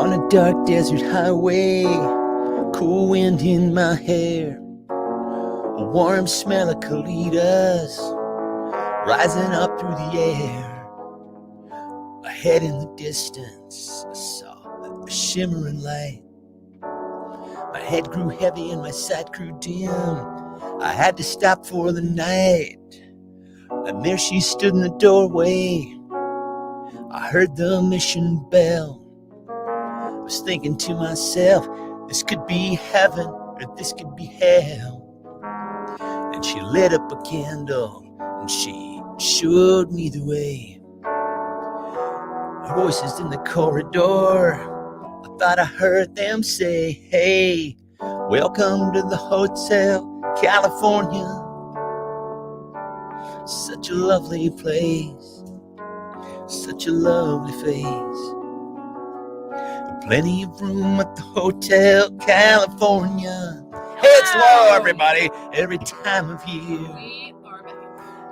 On a dark desert highway, cool wind in my hair, a warm smell of colitas rising up through the air. Ahead in the distance, I saw a shimmering light. My head grew heavy and my sight grew dim. I had to stop for the night. And there she stood in the doorway. I heard the mission bell. I was thinking to myself, this could be heaven or this could be hell. And she lit up a candle and she showed me the way. Voices in the corridor, I thought I heard them say, hey, welcome to the Hotel California. Such a lovely place, such a lovely face. Plenty of room at the Hotel California. Hey, it's Laura, everybody. Every time of year,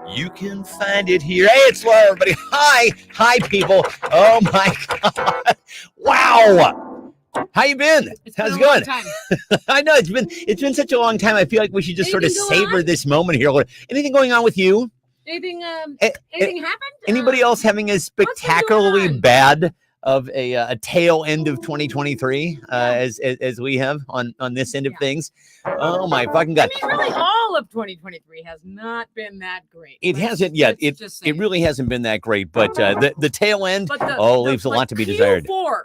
you can find it here. Hey, it's Laura, everybody. Hi, people. Oh my God! Wow. How you been? How's it going? I know it's been such a long time. I feel like we should just sort of savor this moment here. Anything going on with you? Anything happened? Anybody else having a spectacularly bad of a tail end of 2023 as we have on this end of things? Oh my fucking God. I mean, really all of 2023 has not been that great. It hasn't yet. It really hasn't been that great, but the tail end leaves a lot to be desired. Q4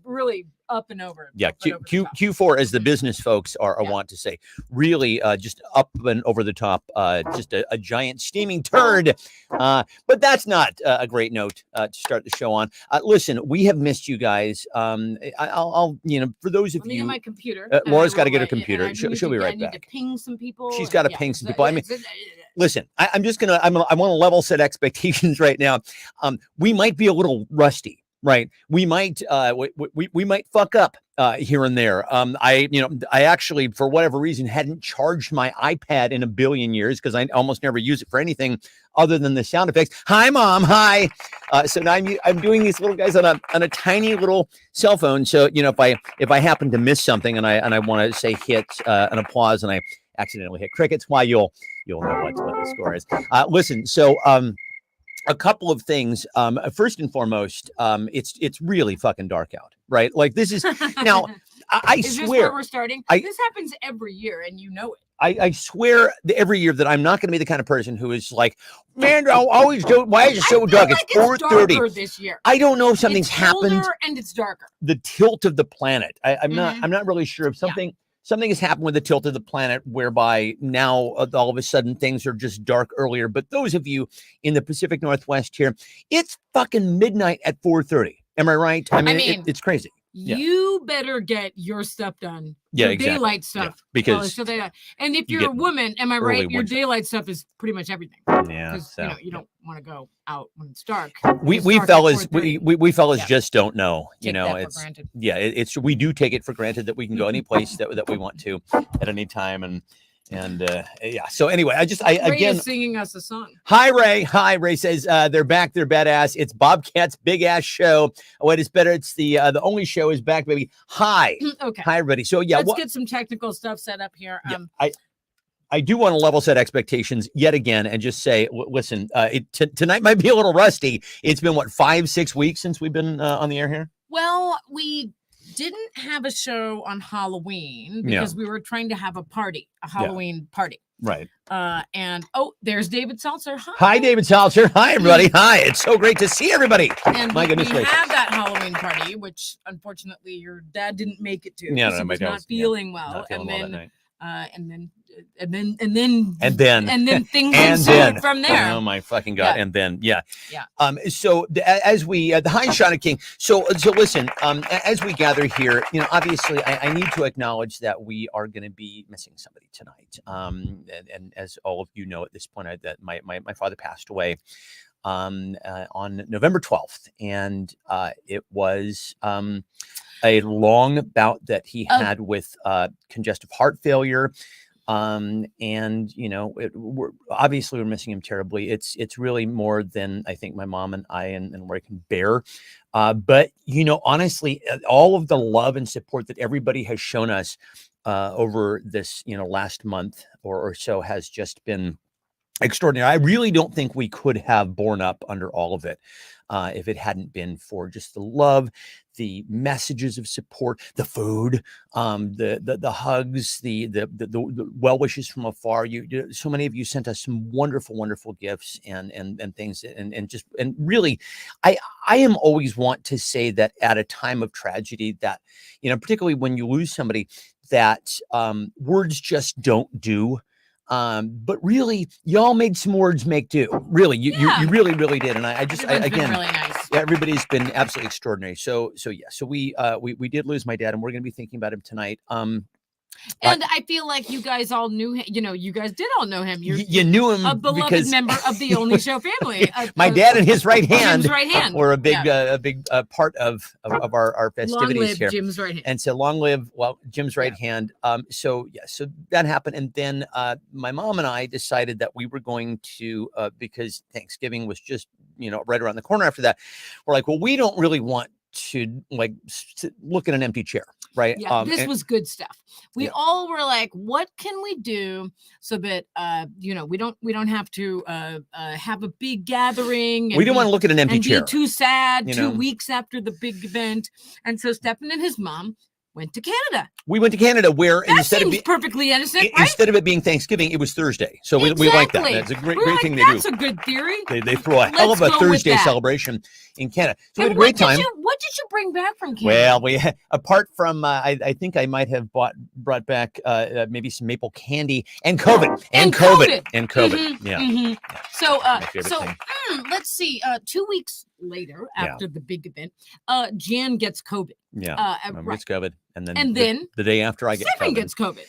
really up and over. Yeah, Q4, as the business folks are want to say, really just up and over the top, just a giant steaming turd. But that's not a great note to start the show on. Listen, we have missed you guys. I'll for those of you, my computer. Laura's got to get her computer. She'll be right back. I need to ping some people. She's got to ping some people. I mean, listen, I want to level set expectations right now. We might be a little rusty. Right. We might we might fuck up here and there. I actually, for whatever reason, hadn't charged my iPad in a billion years because I almost never use it for anything other than the sound effects. Hi, Mom. Hi. So now I'm doing these little guys on a tiny little cell phone. So, if I happen to miss something and I want to say hit an applause and I accidentally hit crickets, why you'll know what the score is. Listen. So a couple of things. First and foremost, it's really fucking dark out, right? Like this is now. I is swear this where we're starting. This happens every year, and you know it. I swear every year that I'm not going to be the kind of person who is like, man, I'll always do. Why is it so dark? Like it's 4:30 this year. I don't know if something's happened, and it's darker. The tilt of the planet. I'm not really sure if something. Yeah. Something has happened with the tilt of the planet whereby now all of a sudden things are just dark earlier. But those of you in the Pacific Northwest here, it's fucking midnight at 4:30. Am I right? I mean it's crazy. You better get your stuff done. Yeah, your exactly. Daylight stuff. Yeah, because and if you're a woman, am I right? Your daylight stuff is pretty much everything. Yeah. Because you don't want to go out when it's dark. We fellas just don't know. It's we do take it for granted that we can go any place that we want to at any time and so anyway, I Ray again is singing us a song. Hi Ray says they're back, they're badass. It's Bobcat's big ass show. What is better, it's the only show is back, baby. Hi. Okay, hi everybody. So let's get some technical stuff set up here. I do want to level set expectations yet again and just say, listen, tonight might be a little rusty. It's been 5-6 weeks since we've been on the air here. Well, we didn't have a show on Halloween because we were trying to have a Halloween party. Right. And there's David Seltzer. Hi, David Seltzer. Hi, everybody. Hi. It's so great to see everybody. And my goodness gracious. We had that Halloween party, which unfortunately your dad didn't make it to. Yeah, he was not feeling well. Not feeling well that night. And then things ensued from there. Oh my fucking God. Yeah. And then, so as we, the High Shot of King. So listen, as we gather here, obviously I need to acknowledge that we are going to be missing somebody tonight. And as all of you know at this point, that my father passed away on November 12th. And it was a long bout that he had with congestive heart failure. And we're missing him terribly. It's really more than I think my mom and I and Lori can bear. But honestly, all of the love and support that everybody has shown us over this last month or so has just been extraordinary. I really don't think we could have borne up under all of it if it hadn't been for just the love, the messages of support, the food, the hugs, the well wishes from afar. So many of you sent us some wonderful gifts and things, and really, I am always want to say that at a time of tragedy, that particularly when you lose somebody, that words just don't do. But really, y'all made some words make do. Really, you really did. And I just, again, really nice. Everybody's been absolutely extraordinary. So we did lose my dad, and we're going to be thinking about him tonight. And I feel like you guys all knew him. You guys did all know him. You knew him, a beloved member of the Only Show family. My dad and his right hand, were a big part of our festivities long live here. Jim's right hand. And so long live Jim's right hand. So that happened, and then my mom and I decided that we were going to because Thanksgiving was just right around the corner after that. We're like, well, we don't really want to look at an empty chair. Right. Yeah, this was good stuff. We all were like, what can we do so that we don't have to have a big gathering. We don't want to look at an empty chair. Be too sad 2 weeks after the big event. And so Stefan and his mom went to Canada. We went to Canada, where that instead of perfectly innocent, right? Instead of it being Thanksgiving, it was Thursday. So we like that. That's a great thing they do. That's a good theory. They throw a hell of a Thursday celebration in Canada. So we had a great time. What did you bring back from Canada? Well, we apart from I think I might have brought back maybe some maple candy and COVID. Mm-hmm. Yeah. Mm-hmm. So let's see. 2 weeks later, after the big event, Jan gets COVID. Yeah, gets COVID, and then the day after I get Stefan gets COVID.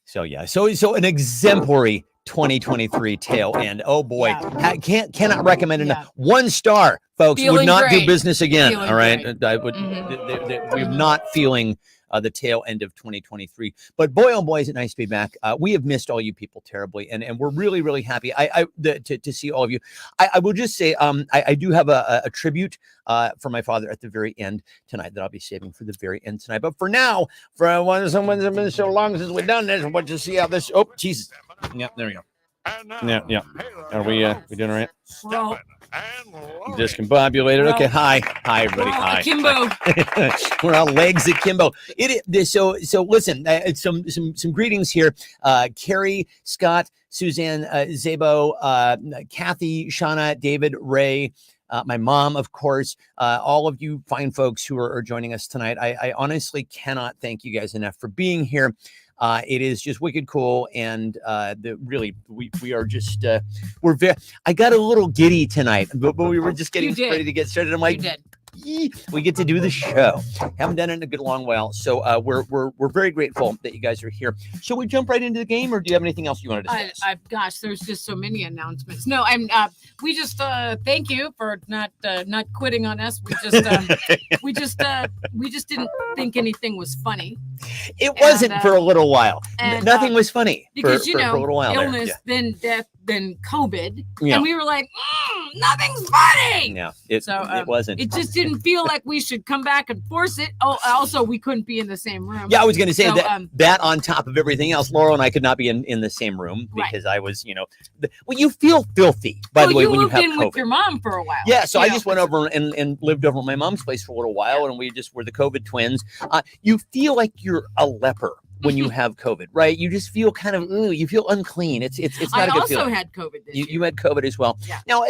So an exemplary 2023 tail end. Oh boy, cannot recommend enough. 1 star, folks. Would not do business again. All right, I would. We're not feeling the tail end of 2023. But boy, oh boy, is it nice to be back. We have missed all you people terribly, and we're really happy to see all of you. I will just say I do have a tribute for my father at the very end tonight that I'll be saving for the very end tonight. But for now, someone's been so long since we've done this, I want to see how this. Oh Jesus! Yeah, there we go. Yeah. Are we doing all right? Well, discombobulated. Okay. Hi, everybody. Hi. Akimbo. We're on legs akimbo. So listen. Some greetings here. Carrie, Scott, Suzanne, Zabo, Kathy, Shauna, David, Ray. My mom, of course, all of you fine folks who are joining us tonight. I honestly cannot thank you guys enough for being here. It is just wicked cool, and we are just we're very. I got a little giddy tonight, but we were just getting ready to get started. I'm like, we get to do the show. Haven't done it in a good long while, so we're very grateful that you guys are here. Shall we jump right into the game, or do you have anything else you want to discuss? Gosh, there's just so many announcements. No, we just thank you for not quitting on us. We just didn't think anything was funny. It wasn't for a little while. Nothing was funny because for a little while. Illness, then death, then COVID, and we were like, nothing's funny. Yeah, it wasn't. It just didn't feel like we should come back and force it. Oh, also we couldn't be in the same room. Yeah, I was going to say that on top of everything else, Laurel and I could not be in the same room because I was, you feel filthy, by the way, when you have COVID. You moved in with your mom for a while. Yeah, so I just went over and lived over at my mom's place for a little while, and we just were the COVID twins. You feel like you're a leper when you have COVID, right? You just feel kind of, you feel unclean. It's not a good feeling. I also had COVID this year. You had COVID as well. Yeah. Now,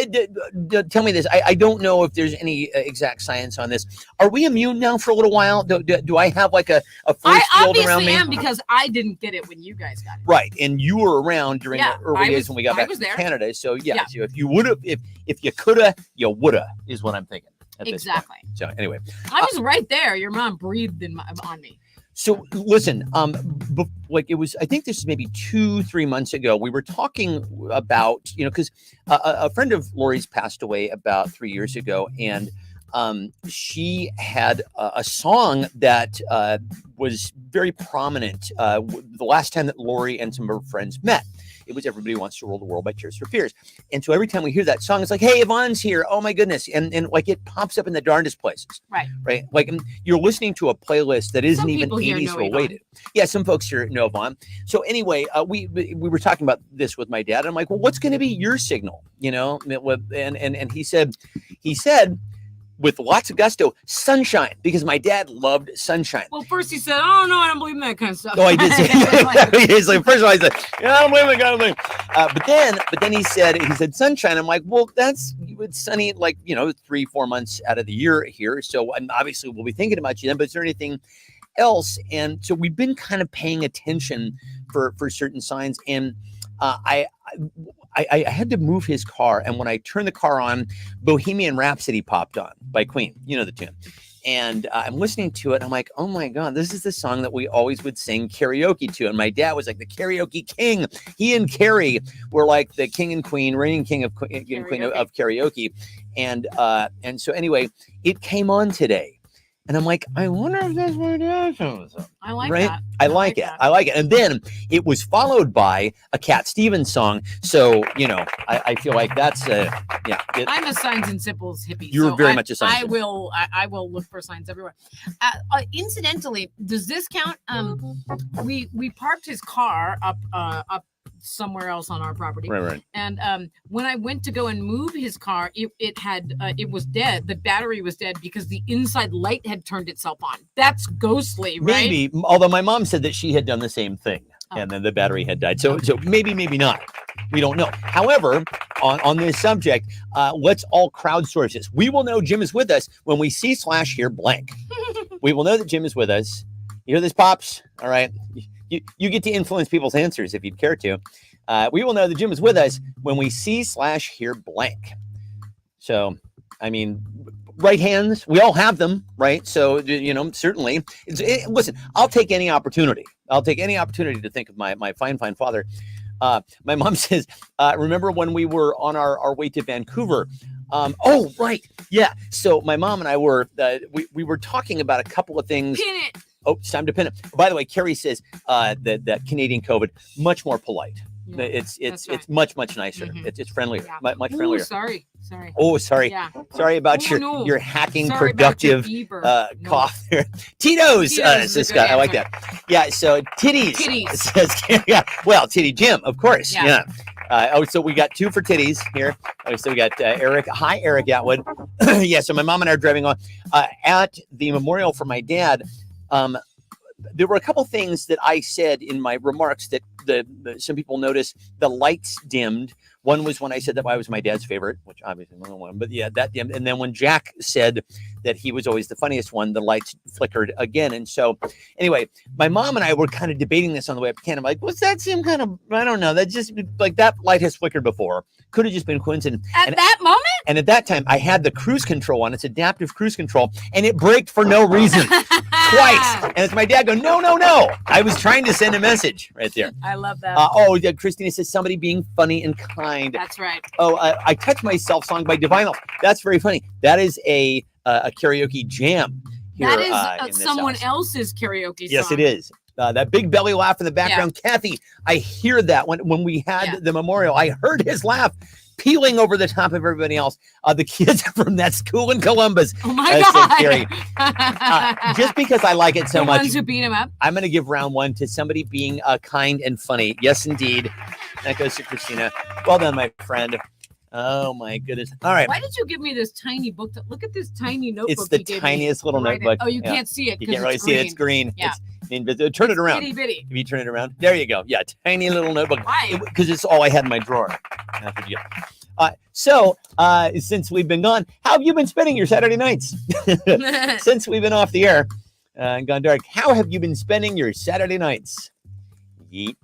tell me this. I don't know if there's any exact science on this. Are we immune now for a little while? Do I have like a force field around me? I obviously am, because I didn't get it when you guys got it. Right, and you were around during the early days when we got back to Canada. So so if you would have, if you coulda, you woulda, is what I'm thinking. Exactly. So anyway, I was right there. Your mom breathed on me. So listen, it was, I think this is maybe 2-3 months ago, we were talking about, because a friend of Lori's passed away about 3 years ago, and she had a song that was very prominent the last time that Lori and some of her friends met. It was Everybody Wants to Rule the World by Tears for Fears. And so every time we hear that song, it's like, hey, Yvonne's here. Oh, my goodness. And like it pops up in the darndest places. Right. Like you're listening to a playlist that isn't even 80s related. Yeah, some folks here know Yvonne. So anyway, we were talking about this with my dad. I'm like, well, what's going to be your signal? You know, and he said, with lots of gusto, sunshine, because my dad loved sunshine. Well, first he said, "Oh no, I don't believe in that kind of stuff." No, I did say he's like, first of all, I said, "Yeah, I don't believe in that kind of thing." But then he said sunshine. I'm like, well, it's sunny like 3-4 months out of the year here. So obviously we'll be thinking about you then. But is there anything else? And so we've been kind of paying attention for certain signs. And I had to move his car, and when I turned the car on, Bohemian Rhapsody popped on by Queen. You know the tune. And I'm listening to it. And I'm like, oh my God, this is the song that we always would sing karaoke to. And my dad was like the karaoke king. He and Carrie were like the king and queen, reigning king of queen of karaoke. And so anyway, it came on today. And I'm like, I wonder if that's my dad shows up. I like right? that. I like it. I like it. And then it was followed by a Cat Stevens song. So, I feel like that's I'm a signs and symbols hippie. You're very much a signs. I will look for signs everywhere. Incidentally, does this count? We parked his car up somewhere else on our property. Right. And when I went to go and move his car, it was dead. The battery was dead because the inside light had turned itself on. That's ghostly, right? Maybe, although my mom said that she had done the same thing. And then the battery had died. So maybe not. We don't know. However, on this subject, let's all crowdsource this. We will know Jim is with us when we see / hear blank. We will know that Jim is with us. You hear this, Pops? All right. You get to influence people's answers if you'd care to. We will know that Jim is with us when we see / hear blank. So, I mean, right hands, we all have them, right? So, certainly. Listen, I'll take any opportunity. To think of my fine father. My mom says, remember when we were on our way to Vancouver? Oh, right. Yeah. So my mom and I were, we were talking about a couple of things. Pin it. Oh, it's time to pin it. By the way, Carrie says that Canadian COVID, much more polite. Yeah, it's much nicer. Mm-hmm. It's friendlier, much friendlier. Sorry. Oh, sorry. Yeah. Sorry about your hacking productive cough there. Tito's, says Scott. I like that. Yeah. So titties. Says, yeah. Well, Titty Jim, of course. Yeah. So we got 2 for titties here. So we got Eric. Hi, Eric Atwood. Yeah. So my mom and I are driving on at the memorial for my dad. There were a couple things that I said in my remarks that some people noticed. The lights dimmed. One was when I said that I was my dad's favorite, which obviously wasn't one, but yeah, that dimmed. And then when Jack said that he was always the funniest one, the lights flickered again. And so anyway, my mom and I were kind of debating this on the way up to Canada. I'm like, what's that seem kind of, I don't know. That just like that light has flickered before. Could have just been coincidence. At that moment? And at that time, I had the cruise control on. It's adaptive cruise control. And it braked for no reason. Twice. And it's my dad going, no. I was trying to send a message right there. I love that. Christina says somebody being funny and kind. That's right. Oh, I Touch Myself song by Divine. That's very funny. That is a karaoke jam. Here, that is someone else's karaoke song. Yes, it is. That big belly laugh in the background. Yeah. Kathy, I hear that when we had the memorial. I heard his laugh peeling over the top of everybody else. The kids from that school in Columbus. Oh my God. Scary. Just because I like it so much. The ones who beat him up. I'm going to give round 1 to somebody being kind and funny. Yes, indeed. That goes to Christina. Well done, my friend. Oh my goodness. All right. Why did you give me this tiny book? Look at this tiny notebook. It's the tiniest little notebook. Oh, you can't see it. You can't really see it. It's green. Yeah. Turn it around. Itty bitty. If you turn it around. There you go. Yeah. Tiny little notebook. Why? Because it's all I had in my drawer. That's what you get. So since we've been gone, how have you been spending your Saturday nights? Since we've been off the air and gone dark, how have you been spending your Saturday nights? Oh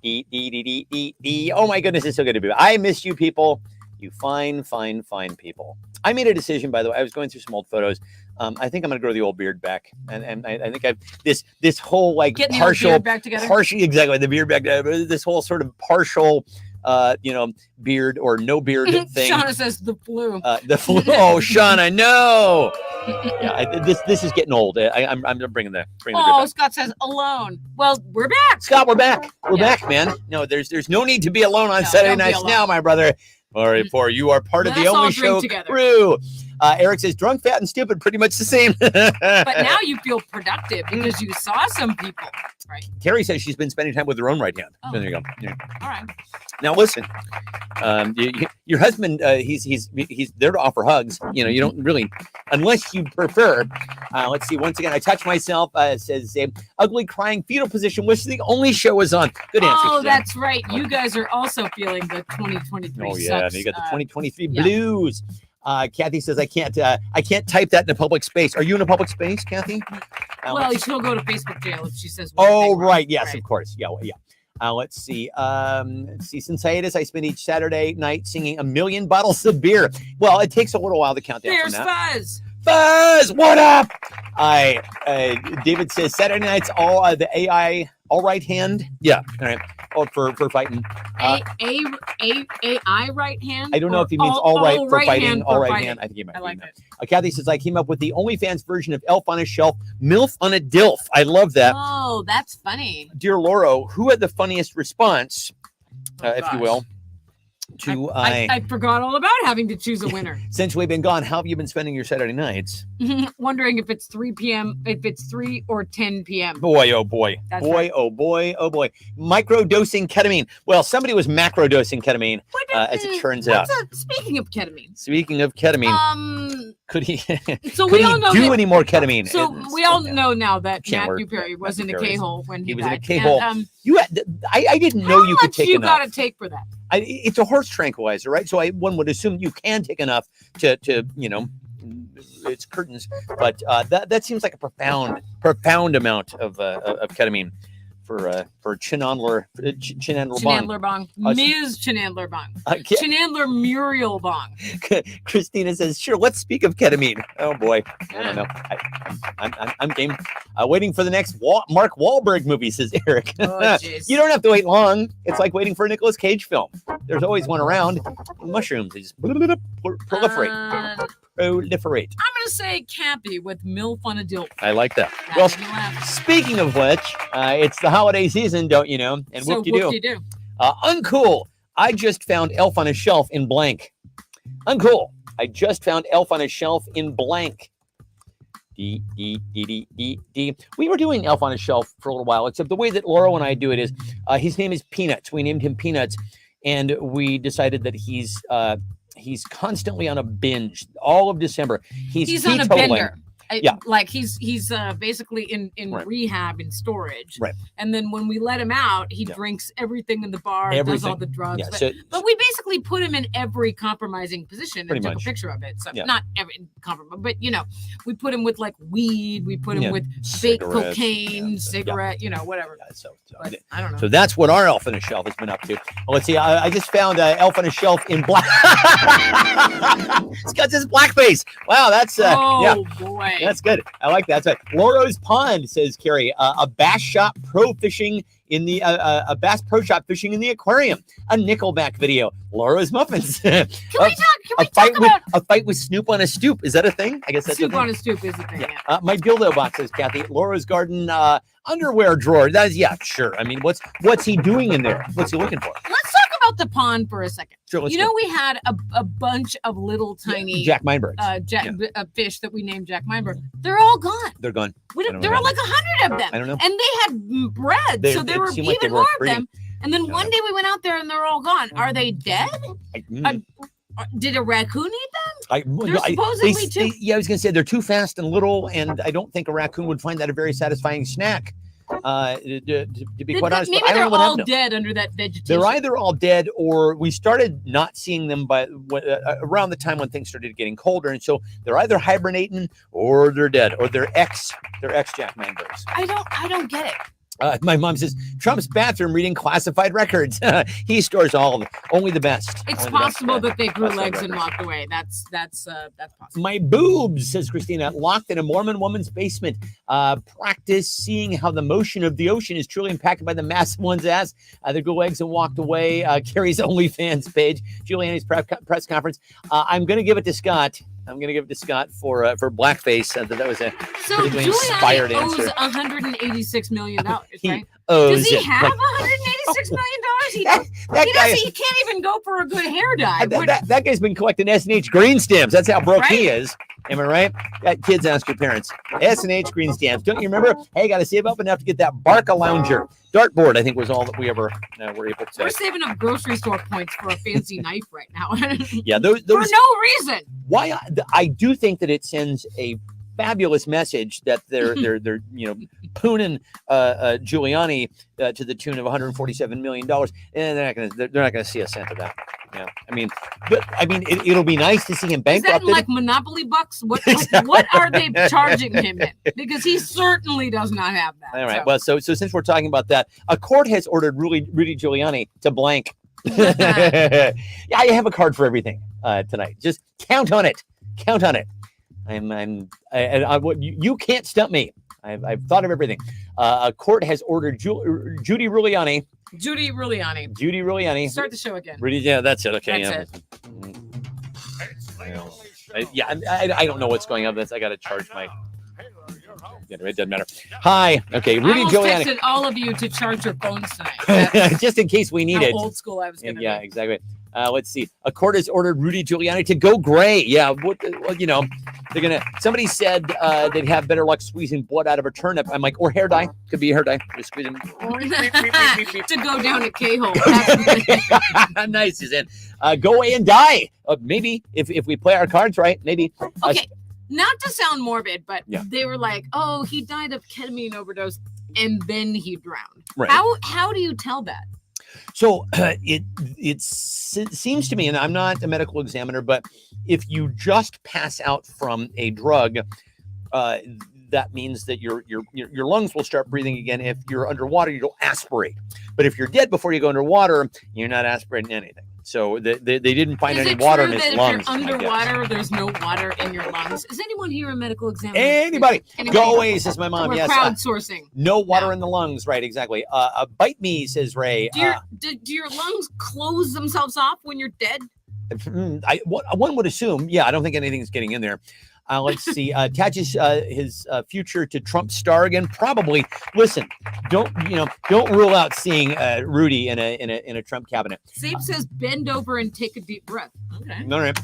my goodness, it's so good to be. I miss you people. You fine people. I made a decision, by the way. I was going through some old photos. I think I'm going to grow the old beard back, and I think I've this whole like getting partial the beard back together. Exactly, the beard back. This whole sort of partial beard or no beard thing. Shauna says the flu. The flu. Oh, Shauna, no. Yeah, this is getting old. I'm bringing the. Oh, Scott says alone. Well, we're back. Scott, we're back. We're back, man. No, there's no need to be alone on Saturday nights now, my brother. For you are part of the only show crew. Eric says drunk, fat, and stupid, pretty much the same. But now you feel productive because you saw some people, right? Carrie says she's been spending time with her own right hand. Oh. There you go. Yeah. All right. Now listen, your husband, he's there to offer hugs. You don't really, unless you prefer. Let's see. Once again, I touch myself. Says ugly crying fetal position. Which the only show is on. Good answer. Oh, that's right. You guys are also feeling the 2023. Oh yeah, you got the 2023 yeah. blues. Kathy says I can't type that in a public space. Are you in a public space, Kathy? Well, she'll go to Facebook jail if she says. Oh, right. Yes, of course. Yeah. Let's see. Since hiatus, I spend each Saturday night singing 1 million bottles of beer. Well, it takes a little while to count down. There's Fuzz. Fuzz, what up? David says Saturday nights all the AI all right hand. Yeah. All right. Oh, for fighting. AI right hand. I don't know if he means all right for fighting. Hand all right fighting. hand. I think he might. I like it. Kathy says I came up with the OnlyFans version of Elf on a Shelf, MILF on a DILF. I love that. Oh, that's funny. Dear Laura, who had the funniest response, if you will? I forgot all about having to choose a winner. Since we've been gone, how have you been spending your Saturday nights? Wondering if it's 3 p.m., if it's 3 or 10 p.m. Boy, oh boy. That's boy, right. oh boy, oh boy. Micro-dosing ketamine. Well, somebody was macro-dosing ketamine, as it turns out. Speaking of ketamine. Could he, so could we he all know do any more ketamine? So we all know now that Can't Matthew work. Perry was in a Matthew Perry K-hole when he was died. in a K-hole. And, I didn't know you could take you enough. got to take for that? It's a horse tranquilizer, right? So one would assume you can take enough to it's curtains, but that seems like a profound amount of ketamine for Chinandler Bong. Ms. Chinandler Bong. Chinandler Muriel Bong. Christina says, sure, let's speak of ketamine. Oh boy. I don't know. I'm game. Waiting for the next Mark Wahlberg movie, says Eric. Oh, you don't have to wait long. It's like waiting for a Nicolas Cage film. There's always one around. Mushrooms, they just proliferate. I'm gonna say campy with MILF on a DILF. I like that. Well, speaking of which, it's the holiday season, don't you know? And so whoop-de-doo. Uncool. I just found Elf on a Shelf in blank. Uncool. I just found Elf on a Shelf in blank. D. We were doing Elf on a Shelf for a little while, except the way that Laura and I do it is, his name is Peanuts. We named him Peanuts, and we decided that he's constantly on a binge all of December. He's on a bender. Yeah. Like he's basically in right. rehab in storage. Right. And then when we let him out, he drinks everything in the bar, does all the drugs. Yeah, but we basically put him in every compromising position and took much. a picture of it. So not every compromise, but we put him with like weed, we put him with fake cocaine, cigarette, whatever. But I don't know. So that's what our Elf on a Shelf has been up to. Well, let's see. I just found Elf on a Shelf in black. Scott says blackface. Wow, that's boy. That's good. I like that. That's right. Loro's Pond, says Carrie. A bass shop pro fishing in the a Bass Pro Shop fishing in the aquarium. A Nickelback video. Loro's Muffins. Can we talk about a fight with Snoop on a stoop? Is that a thing? I guess that's Snoop on a stoop is a thing. Yeah. My dildo box, says Kathy. Laura's Garden underwear drawer. That is sure. I mean, what's he doing in there? What's he looking for? Let's talk about the pond for a second. Sure, we had a bunch of little tiny Jack Meinbergs. Fish that we named Jack Meinberg. They're all gone. They're gone. There are like 100 of them. I don't know. And they had bread, so there were even more of them. And then one day we went out there and they're all gone. Are they dead? Did a raccoon eat them? They're supposedly too. I was going to say they're too fast and little, and I don't think a raccoon would find that a very satisfying snack. To be quite honest, maybe they're all dead under that vegetation. They're either all dead, or we started not seeing them by around the time when things started getting colder, and so they're either hibernating or they're dead, or they're ex Jack Meinbergs. I don't get it. My mom says Trump's bathroom reading classified records. He stores only the best. It's Only the possible best, that they grew classified legs and records. walked away. That's possible. My boobs, says Christina, locked in a Mormon woman's basement. Practice seeing how the motion of the ocean is truly impacted by the mass of one's ass. They grew legs and walked away. Carrie's OnlyFans page. Giuliani's press conference. I'm going to give it to Scott. For blackface. That was a So particularly inspired Giuliani owes answer. $186 million, right? Owes Does he it. have Like, $186 million? that He guy, doesn't. He can't even go for a good hair dye. that guy's been collecting S&H green stamps. That's how broke he Right? is. Am I right? Kids, ask your parents. S&H green stamps. Don't you remember? Hey, got to save up enough to get that Barca lounger. Dartboard, I think, was all that we ever were able to. We're saving up grocery store points for a fancy knife right now. Yeah, those For no reason. why I do think that it sends a fabulous message that they're pooning Giuliani to the tune of $147 million, and they're not gonna see a cent of that. Yeah, it'll be nice to see him Is that bankrupted. like Monopoly bucks? What are they charging him in? Because he certainly does not have that. All right. Well, so since we're talking about that, a court has ordered Rudy Giuliani to blank. Yeah, I have a card for everything tonight. Just count on it. Count on it. You can't stump me. I've thought of everything. A court has ordered Judy Giuliani. Start the show again. Yeah, that's it. Okay. That's I don't know what's going on with this. I got to charge my. It doesn't matter. Hi. Okay. Rudy I almost Giuliani. texted all of you to charge your phones tonight. That's Just in case we need how it. old school I was going to Yeah, be. exactly. Let's see. A court has ordered Rudy Giuliani to go gray. Yeah. Well, they're gonna. Somebody said they'd have better luck squeezing blood out of a turnip. I'm like, or hair dye. Could be a hair dye. Just squeezing. To go down a K-hole. Nice, Suzanne. Go away and die. Maybe if we play our cards right. Maybe. Okay, not to sound morbid, but Yeah. they were like, "Oh, he died of ketamine overdose, and then he drowned." Right. How do you tell that? So it seems to me, and I'm not a medical examiner, but if you just pass out from a drug, that means that your lungs will start breathing again. If you're underwater, you don't aspirate. But if you're dead before you go underwater, you're not aspirating anything. So they didn't find Is any it water true in his that lungs. if you're underwater, there's no water in your lungs? Is anyone here a medical examiner? Anybody, go away, says my mom. We're Yes, crowdsourcing. no water No. in the lungs. Right, exactly. Bite me, says Ray. Do your lungs close themselves off when you're dead? One would assume. Yeah, I don't think anything's getting in there. Let's see. Attaches his future to Trump star again. Probably. Listen, don't rule out seeing Rudy in a Trump cabinet. Sape says bend over and take a deep breath. Okay. All right.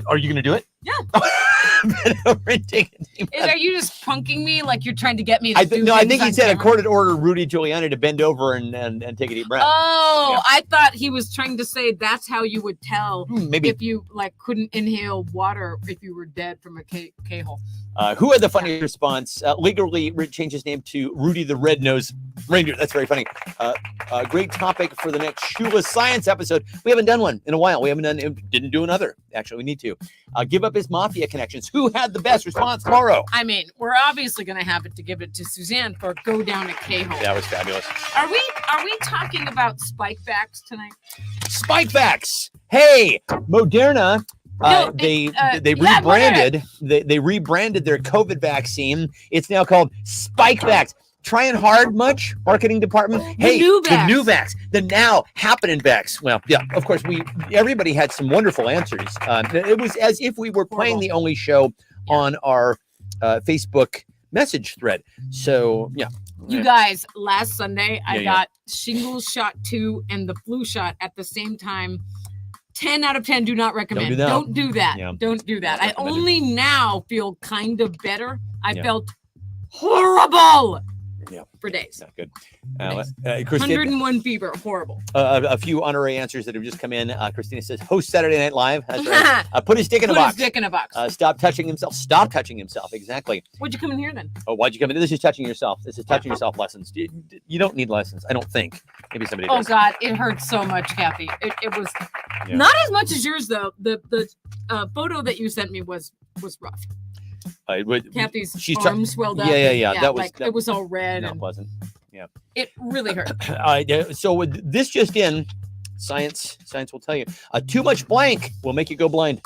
Are you going to do it? Yeah. Bend over and take a deep breath. Are you just punking me like you're trying to get me to I do think things he on said a camera? court had ordered Rudy Giuliani to bend over and take a deep breath. Oh, Yeah. I thought he was trying to say that's how you would tell Maybe. if you couldn't inhale water if you were dead from a K-hole. Who had the funniest response? Legally change his name to Rudy the Red-Nosed Reindeer. That's very funny. Great topic for the next Shoeless Science episode. We haven't done one in a while. Didn't do another. Actually, we need to. Give up his mafia connections. Who had the best response tomorrow? I mean, we're obviously going to have it to give it to Suzanne for go down a K-hole. That was fabulous. Are we talking about spikebacks tonight? Spikebacks. Hey, Moderna. They rebranded. They rebranded their COVID vaccine. It's now called Spikebacks. Trying hard much, marketing department? Hey, the new vax, the now happening vax. Well, yeah, of course, everybody had some wonderful answers. It was as if we were playing the only show on our Facebook message thread. So, yeah. You guys, last Sunday, I Yeah. got shingles shot 2 and the flu shot at the same time. 10 out of 10 do not recommend. Don't do that. Yeah. Don't do that. Not I recommended. only now feel kind of better. I Yeah. felt horrible Yeah. for days. Not good. Christine, 101 fever, horrible. a few honorary answers that have just come in. Christina says, host Saturday Night Live. That's right. Put his dick in a Put box. his dick in a box. Stop touching himself. Stop touching himself. Exactly. What'd you come in here then? Oh, why'd you come in? This is touching yourself. This is touching yourself lessons. You don't need lessons. I don't think. Maybe somebody Oh does. God, it hurt so much, Kathy. It was not as much as yours though. The photo that you sent me was rough. Kathy's she's arm swelled up. Yeah. That was like it was all red. No, it and wasn't. Yeah. It really hurt. So this just in, science will tell you, too much blank will make you go blind.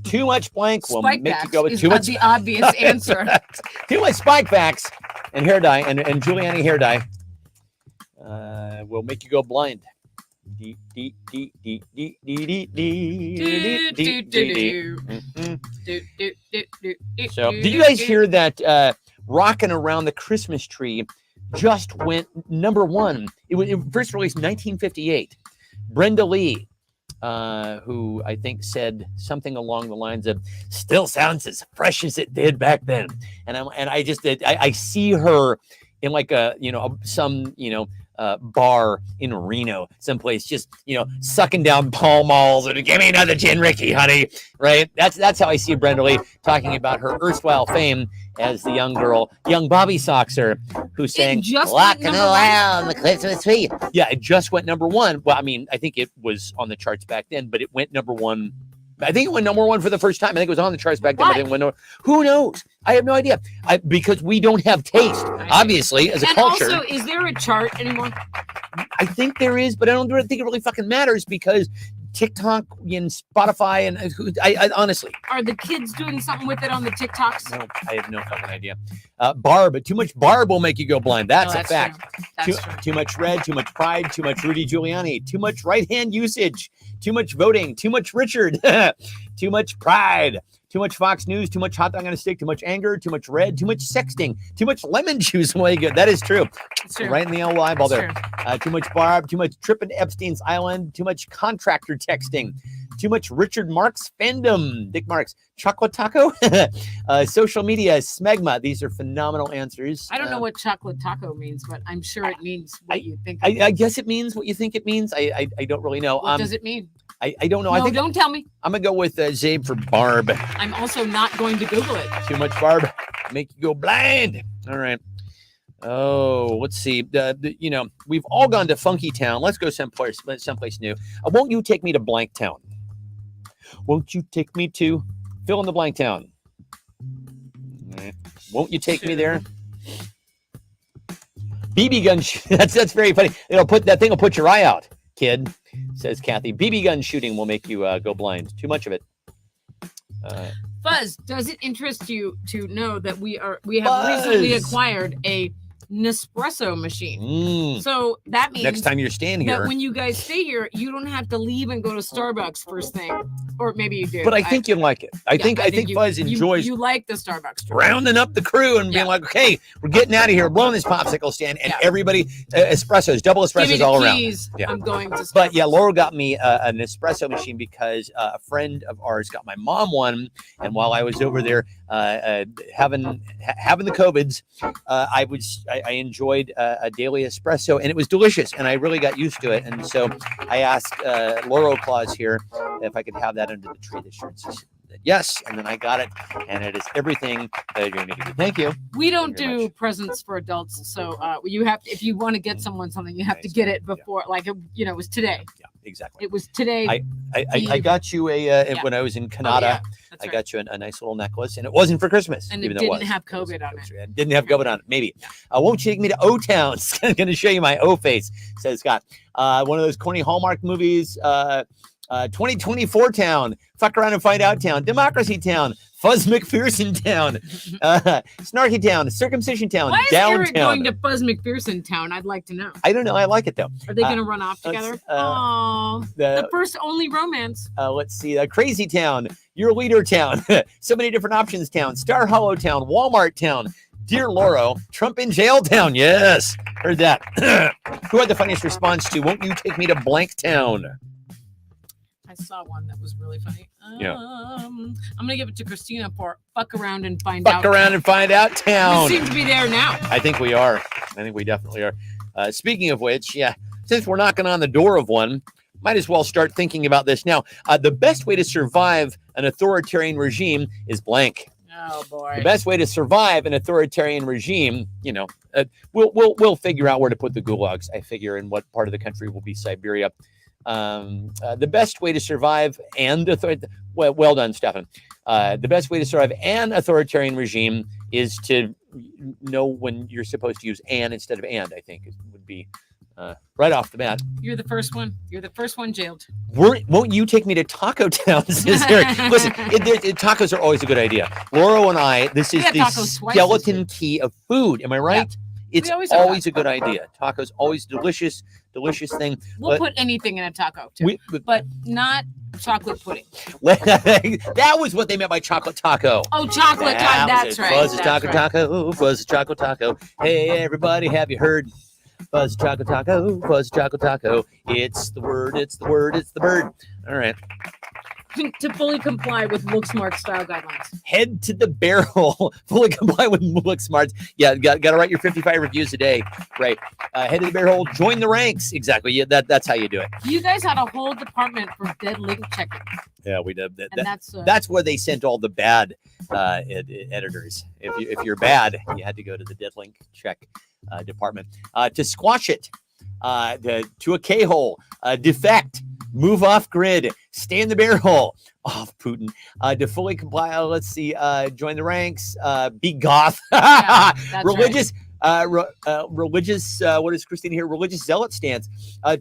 Too much blank will Spike make you backs go. is Too much. the obvious answer. Too much spike backs and hair dye and Giuliani hair dye will make you go blind. So, did you guys hear that Rockin' Around the Christmas Tree just went #1? It was first released in 1958. Brenda Lee, who I think said something along the lines of "still sounds as fresh as it did back then," and I see her in like some bar in Reno, someplace, just sucking down Pall Malls and give me another gin, Ricky, honey. Right? That's how I see Brenda Lee talking about her erstwhile fame as the young Bobby Soxer who sang "Walking Around the Christmas Tree." Yeah, it just went #1. Well, I mean, I think it was on the charts back then, but it went #1. I think it went #1 for the first time. I think it was on the charts back then. But it went who knows? I have no idea. Because we don't have taste, obviously, as a culture. Also, is there a chart anymore? I think there is, but I don't think it really fucking matters because TikTok and Spotify and I honestly. Are the kids doing something with it on the TikToks? No, I have no fucking idea. Barb, too much Barb will make you go blind. That's a fact. True. Too much red, too much pride, too much Rudy Giuliani, too much right hand usage, too much voting, too much Richard, too much pride, too much Fox News, too much hot dog on a stick, too much anger, too much red, too much sexting, too much lemon juice. That is true. Right in the old eyeball there. Too much Barb, too much tripping to Epstein's Island, too much contractor texting, too much Richard Marx fandom, Dick Marx, chocolate taco, social media, smegma. These are phenomenal answers. I don't know what chocolate taco means, but I'm sure it means what you think. I guess it means what you think it means. I don't really know. What does it mean? I don't know. No, I think don't tell me. I'm gonna go with Zabe for Barb. I'm also not going to Google it. Too much Barb, make you go blind. All right. Oh, let's see. We've all gone to Funky Town. Let's go someplace new. Won't you take me to Blank Town? Won't you take me to fill in the blank town? Won't you take me there? BB gun. That's very funny. That thing will put your eye out, kid. Says Kathy. BB gun shooting will make you go blind. Too much of it. Fuzz, does it interest you to know that we have recently acquired a Nespresso machine? So that means next time you're staying here, that when you guys stay here, you don't have to leave and go to Starbucks first thing, or maybe you do. But I think you like it. I think Fuzz enjoys. You like the Starbucks drink. Rounding up the crew and being like, okay, we're getting out of here, blowing this popsicle stand, and everybody espressos, double espressos all keys. around. Yeah. I'm going to Starbucks. But yeah, Laura got me an espresso machine because a friend of ours got my mom one, and while I was over there having the COVIDs, I enjoyed a daily espresso, and it was delicious, and I really got used to it. And so I asked Laura Claus here if I could have that under the tree this year. And she said yes, and then I got it, and it is everything that you're going to give me. Thank you. We don't do presents for adults, so you have to, if you want to get someone something, you have to get it before, it was today. Yeah, exactly. It was today. I got you when I was in Canada. I got you a nice little necklace, and it wasn't for Christmas. And it didn't have COVID on it. It didn't have COVID on it, maybe. Won't you take me to O-Town? I'm going to show you my O face, says Scott. One of those corny Hallmark movies, 2024 Town, Fuck Around and Find Out Town, Democracy Town, Fuzz McPherson Town, Snarky Town, Circumcision Town, Why is Downtown. Eric going to Fuzz McPherson Town? I'd like to know. I don't know. I like it, though. Are they going to run off together? The first only romance. Let's see. Crazy Town, Your Leader Town, So Many Different Options Town, Star Hollow Town, Walmart Town, Dear Lauro, Trump in Jail Town. Yes, heard that. Who had the funniest response to Won't You Take Me to Blank Town? I saw one that was really funny. I'm gonna give it to Christina for Fuck Around and Find Out. Fuck Around and Find Out Town. We seem to be there now. I think we are. I think we definitely are. Speaking of which, since we're knocking on the door of one, might as well start thinking about this now. The best way to survive an authoritarian regime is blank. Oh boy. The best way to survive an authoritarian regime, we'll figure out where to put the gulags. I figure in what part of the country will be Siberia. The best way to survive well done, Stefan. The best way to survive an authoritarian regime is to know when you're supposed to use "and" instead of "and." I think it would be right off the bat. You're the first one. You're the first one jailed. Won't you take me to Taco Town? Listen, tacos are always a good idea. Laura and I, this is the skeleton key of food. Am I right? Yeah. It's always a good idea. Tacos, always delicious thing. We'll put anything in a taco, too, but not chocolate pudding. That was what they meant by chocolate taco. Oh, chocolate taco. That's right. Fuzz taco, fuzz chocolate taco. Hey, everybody, have you heard? Fuzz chocolate taco, fuzz chocolate taco. It's the word, it's the word, it's the bird. All right. To fully comply with Look Smart style guidelines. Head to the barrel. Fully comply with Look Smart. Yeah, got to write your 55 reviews a day. Right. Head to the barrel. Join the ranks. Exactly. Yeah, that's how you do it. You guys had a whole department for dead link checking. Yeah, we did. That's where they sent all the bad editors. If you're bad, you had to go to the dead link check department to squash it. To a K-hole. Defect. Move off grid, stay in the barrel, off Putin, to fully comply. Let's see, join the ranks, be goth, religious, religious. What is Christine here? Religious zealot stance,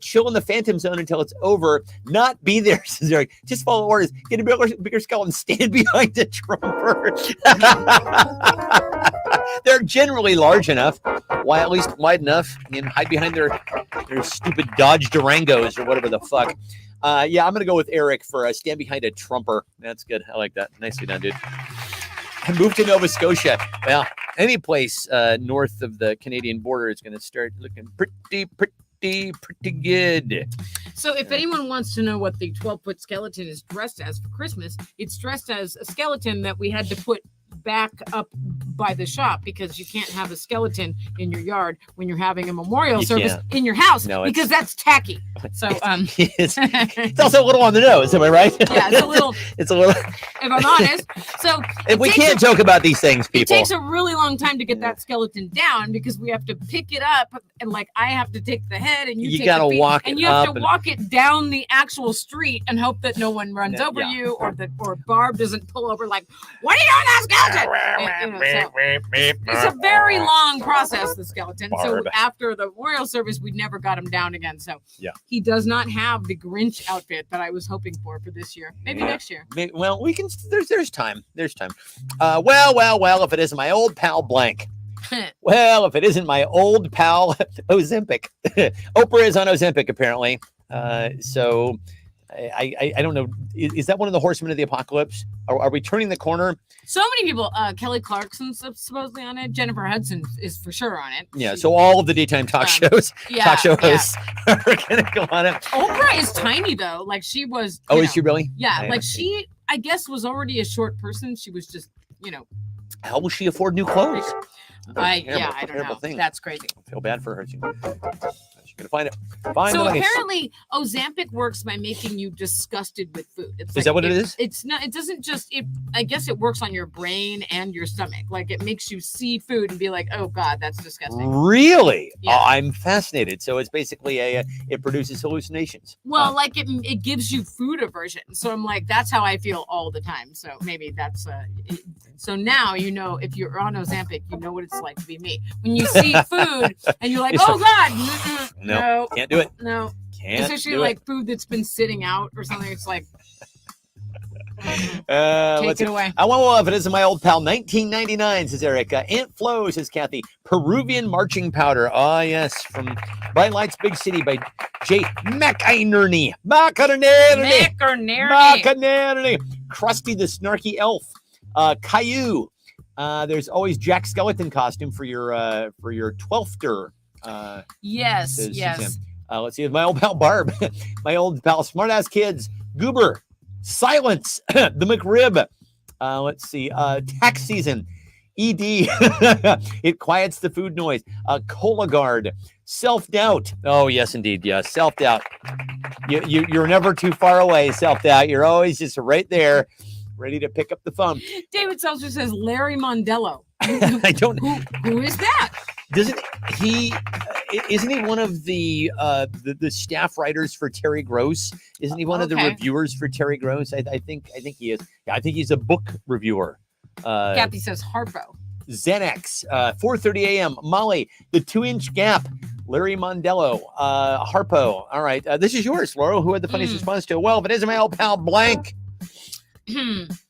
chill in the phantom zone until it's over. Not be there, just follow orders. Get a bigger skeleton, stand behind the trumper. They're generally large enough, at least wide enough, and hide behind their stupid Dodge Durangos or whatever the fuck. Yeah, I'm going to go with Eric for stand behind a trumper. That's good. I like that. Nicely done, dude. I moved to Nova Scotia. Well, any place north of the Canadian border is going to start looking pretty good. So if anyone wants to know what the 12-foot skeleton is dressed as for Christmas, it's dressed as a skeleton that we had to put back up by the shop because you can't have a skeleton in your yard when you're having a memorial service in your house because that's tacky. So it's also a little on the nose, am I right? Yeah, it's a little. If I'm honest, so we can't joke about these things, people. It takes a really long time to get that skeleton down because we have to pick it up and I have to take the head and you take gotta the feet, walk and you have to walk it down the actual street and hope that no one runs over you or Barb doesn't pull over like, what are you doing, that skeleton? It's a very long process, the skeleton. Barb. So after the memorial service, we never got him down again. So he does not have the Grinch outfit that I was hoping for this year. Maybe next year. Well, we can. There's time. There's time. Well. If it isn't my old pal blank. Well, if it isn't my old pal Ozempic. Oprah is on Ozempic apparently. So. I don't know. Is that one of the horsemen of the apocalypse? Are we turning the corner? So many people. Kelly Clarkson's supposedly on it. Jennifer Hudson is for sure on it. Yeah. So all of the daytime talk show hosts are going to go on it. Oprah is tiny though. Like she was. Oh, is she really? Yeah. She, I guess, was already a short person. She was just, How will she afford new clothes? I don't know. Thing. That's crazy. I feel bad for her. She's gonna find it. So apparently, Ozempic works by making you disgusted with food. Is that what it is? It's not. It doesn't just. I guess it works on your brain and your stomach. Like it makes you see food and be like, "Oh God, that's disgusting." Really? Yeah. I'm fascinated. So it's basically it produces hallucinations. Well, it gives you food aversion. So I'm like, that's how I feel all the time. So maybe that's So now if you're on Ozempic, you know what it's like to be me. When you see food and you're like, "Oh God." No, can't do it. No, can't. Especially food that's been sitting out or something. It's like, take it away. I want if it isn't my old pal. 1999 says Eric. Aunt Flo says Kathy. Peruvian marching powder. Ah, yes, from Bright Lights Big City by Jay McInerney. Krusty the Snarky Elf. Caillou. There's always Jack Skeleton costume for your 12th. Yes. Let's see. My old pal Barb, my old pal Smartass Kids, Goober, Silence, the McRib. Let's see. Tax season, ED. It quiets the food noise. Cola Guard, self-doubt. Oh yes, indeed. Yeah, self-doubt. You're never too far away. Self-doubt. You're always just right there, ready to pick up the phone. David Seltzer says Larry Mondello. I don't. Who is that? Doesn't he? Isn't he one of the staff writers for Terry Gross? Isn't he one of the reviewers for Terry Gross? I think he is. Yeah, I think he's a book reviewer. Kathy says Harpo. Xanax, 4:30 a.m. Molly, the 2-inch gap. Larry Mondello, Harpo. All right, this is yours, Laurel. Who had the funniest response to it? Well, if it isn't my old pal blank.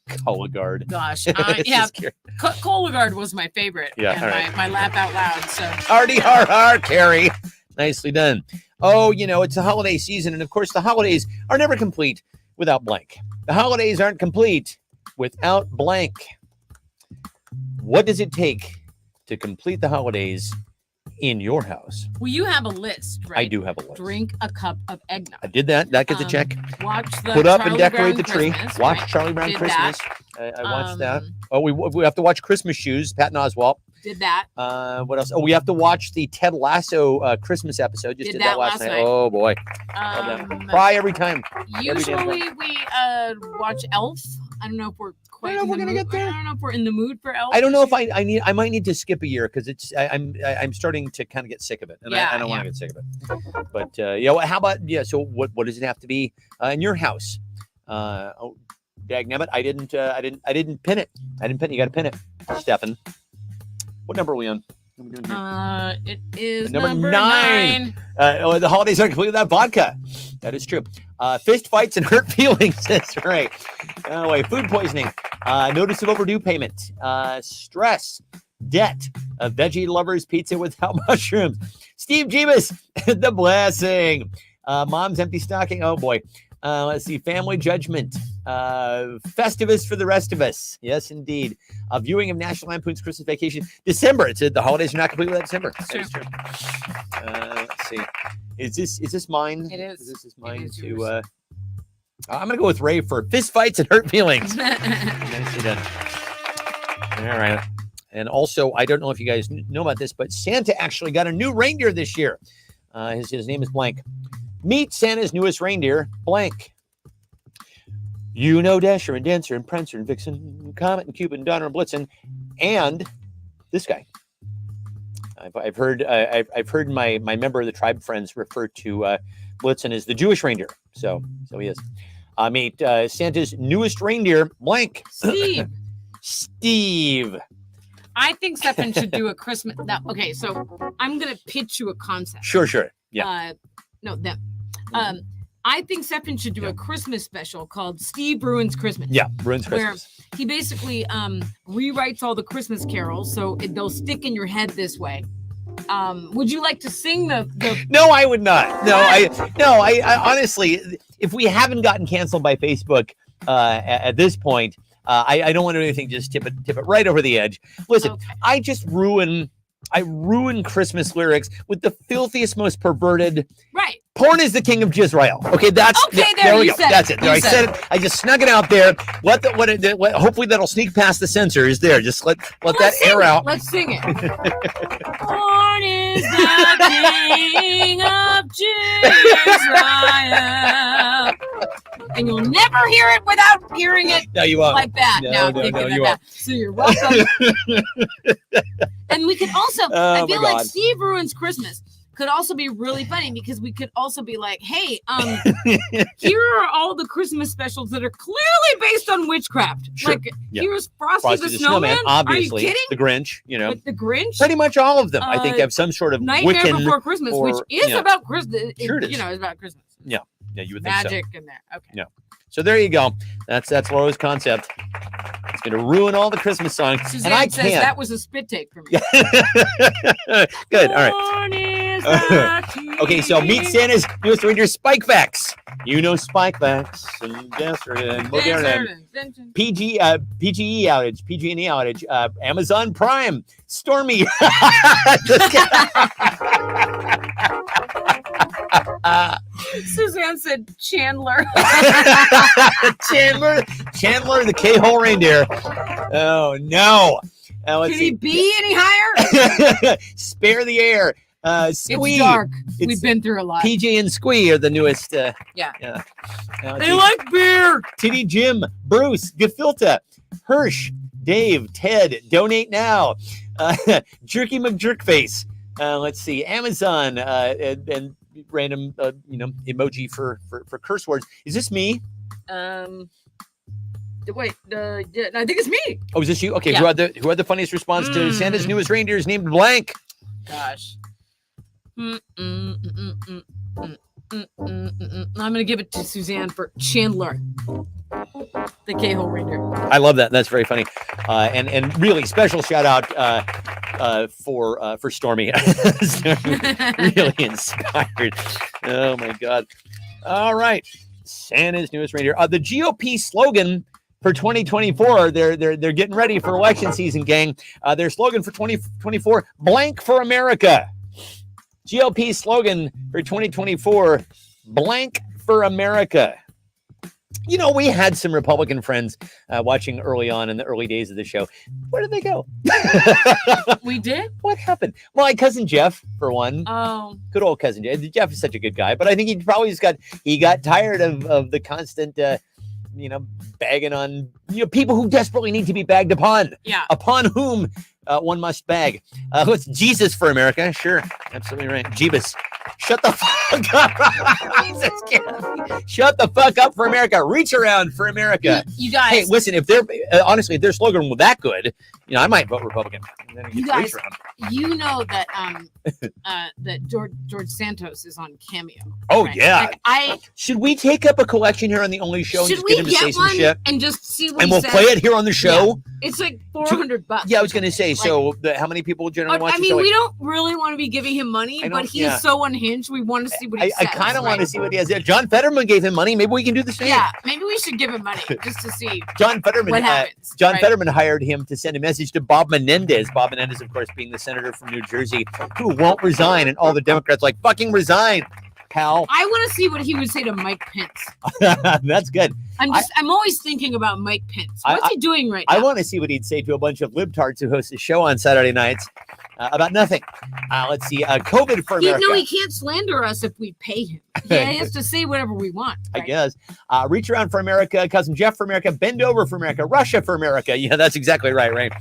Cologuard. Gosh, yeah, Cologuard was my favorite. Yeah, and my laugh out loud. So Artie har har, Carrie. Nicely done. Oh, it's the holiday season, and of course, the holidays are never complete without blank. The holidays aren't complete without blank. What does it take to complete the holidays in your house? Well, you have a list, right? I do have a list. Drink a cup of eggnog. I did that. That gets a check. Watch the Put up Charlie and decorate Brown the tree. Christmas, Watch right? Charlie Brown Did Christmas. I watched that. Oh, we have to watch Christmas Shoes. Patton Oswalt. Did that. What else? Oh, we have to watch the Ted Lasso Christmas episode. Just did that last night. Oh boy. Cry every time. Usually we watch Elf. I don't know if we're quite. I don't know if we're in the mood for Elf. I don't know if I might need to skip a year because I'm starting to kind of get sick of it, and I don't want to get sick of it. But how about So what does it have to be in your house? Dagnabbit, I didn't pin it. You got to pin it, Stefan. What number are we on? What are we doing here? It is number 9. The holidays aren't complete without vodka. That is true. Fist fights and hurt feelings. That's right. Oh, wait. Food poisoning. Notice of overdue payment. Stress. Debt. Veggie lovers pizza without mushrooms. Steve Jeebus. The blessing. Mom's empty stocking. Oh boy. Let's see. Family judgment. Festivus for the rest of us. Yes, indeed. A viewing of National Lampoon's Christmas Vacation. December. It said the holidays are not complete without December. That is true. Let's see. Is this mine? It is. This is mine to. I'm gonna go with Ray for fist fights and hurt feelings. Nicely done. All right. And also, I don't know if you guys know about this, but Santa actually got a new reindeer this year. His name is blank. Meet Santa's newest reindeer, blank. Dasher and Dancer and Prancer and Vixen, Comet and Cupid and Donner and Blitzen, and this guy. I've heard my member of the tribe friends refer to Blitzen as the Jewish reindeer. So he is. Meet Santa's newest reindeer, blank. Steve. I think Stefan should do a Christmas. Okay, so I'm gonna pitch you a concept. Sure. Yeah. I think Stefan should do a Christmas special called Steve Ruins Christmas. Yeah, Ruins Christmas. Where he basically rewrites all the Christmas carols so they'll stick in your head this way. Would you like to sing the... No, I would not. No, I honestly, if we haven't gotten canceled by Facebook at this point, I don't want to do anything. Just tip it right over the edge. Listen, okay. I ruin Christmas lyrics with the filthiest, most perverted. Right. Porn is the king of Jizrael. Okay, there we go. That's it. There, I said it. I just snuck it out there. Hopefully that'll sneak past the censors. There, just let that air out. Let's sing it. Porn is the king of Jizrael. And you'll never hear it without hearing it like that. No, So you're welcome. And we could also, I feel like Steve Ruins Christmas could also be really funny because we could also be like, hey, here are all the Christmas specials that are clearly based on witchcraft. Sure. Like, here's Frosty the Snowman. Obviously. Are you kidding? The Grinch, Like the Grinch? Pretty much all of them, I think, have some sort of Nightmare Wiccan Before Christmas, which is about Christmas. Sure it is. It's about Christmas. Yeah, you would think so. Magic in there. Okay. Yeah. So there you go. That's Laura's concept. It's going to ruin all the Christmas songs. Suzanne and I says can't. That was a spit take for me. Good. All right. Okay, so meet Santa's newest reindeer, Spikevax. Spikevax and Dancer and PG&E outage, Amazon Prime, Stormy. Suzanne said Chandler. Chandler, the K-hole reindeer. Oh no! Can he be any higher? Spare the air. Squee. It's dark. We've been through a lot. PJ and Squee are the newest. Yeah. They like beer. Titty Jim, Bruce, Gefilta, Hirsch, Dave, Ted, donate now. Jerky McJerkface. Let's see, Amazon and random emoji for curse words. Is this me? Wait, yeah, I think it's me. Oh, is this you? Okay, Yeah. who had the funniest response to Santa's newest reindeer is named blank? Gosh. I'm gonna give it to Suzanne for Chandler, the K-hole reindeer. I love that. That's very funny. And really special shout out for Stormy. Really inspired. Oh my God. All right. Santa's newest reindeer. The GOP slogan for 2024, they're getting ready for election season, gang. Their slogan for 2024, blank for America. GOP slogan for 2024, blank for America. You know, we had some Republican friends watching early on in the early days of the show. Where did they go? We did? What happened? Well, my cousin Jeff, for one. Oh. Good old cousin Jeff. Jeff is such a good guy, but I think he probably just got tired of the constant bagging on people who desperately need to be bagged upon. Yeah. Upon whom one must bag. What's Jesus for America? Sure. Absolutely right. Jeebus. Shut the fuck up. Shut the fuck up for America. Reach around for America. You guys. Hey, listen, if their slogan was that good, I might vote Republican. You guys, you know that that George Santos is on Cameo. Oh, right? yeah. Like, should we take up a collection here on the Only Show and should just we get him to say get some one shit? and just see what And he we'll says? play it here on the show. Yeah. It's like $400. Yeah, I was going to say, Like, so how many people generally watch I the mean, show? we don't really want to be giving him money, but he's so unhinged. We want to see what he says. I kind of want to see what he has there. John Fetterman gave him money. Maybe we can do the same. Yeah, maybe we should give him money just to see John Fetterman. what happens. John Fetterman hired him to send a message to Bob Menendez. Bob Menendez, of course, being the senator from New Jersey, who won't resign, and all the Democrats like, fucking resign, pal. I want to see what he would say to Mike Pence. That's good. I'm always thinking about Mike Pence. What's he doing right now? I want to see what he'd say to a bunch of libtards who host a show on Saturday nights about nothing. Let's see. COVID for America. No, he can't slander us if we pay him. Yeah, he has to say whatever we want. Right? I guess. Reach around for America. Cousin Jeff for America. Bend over for America. Russia for America. Yeah, that's exactly right, right?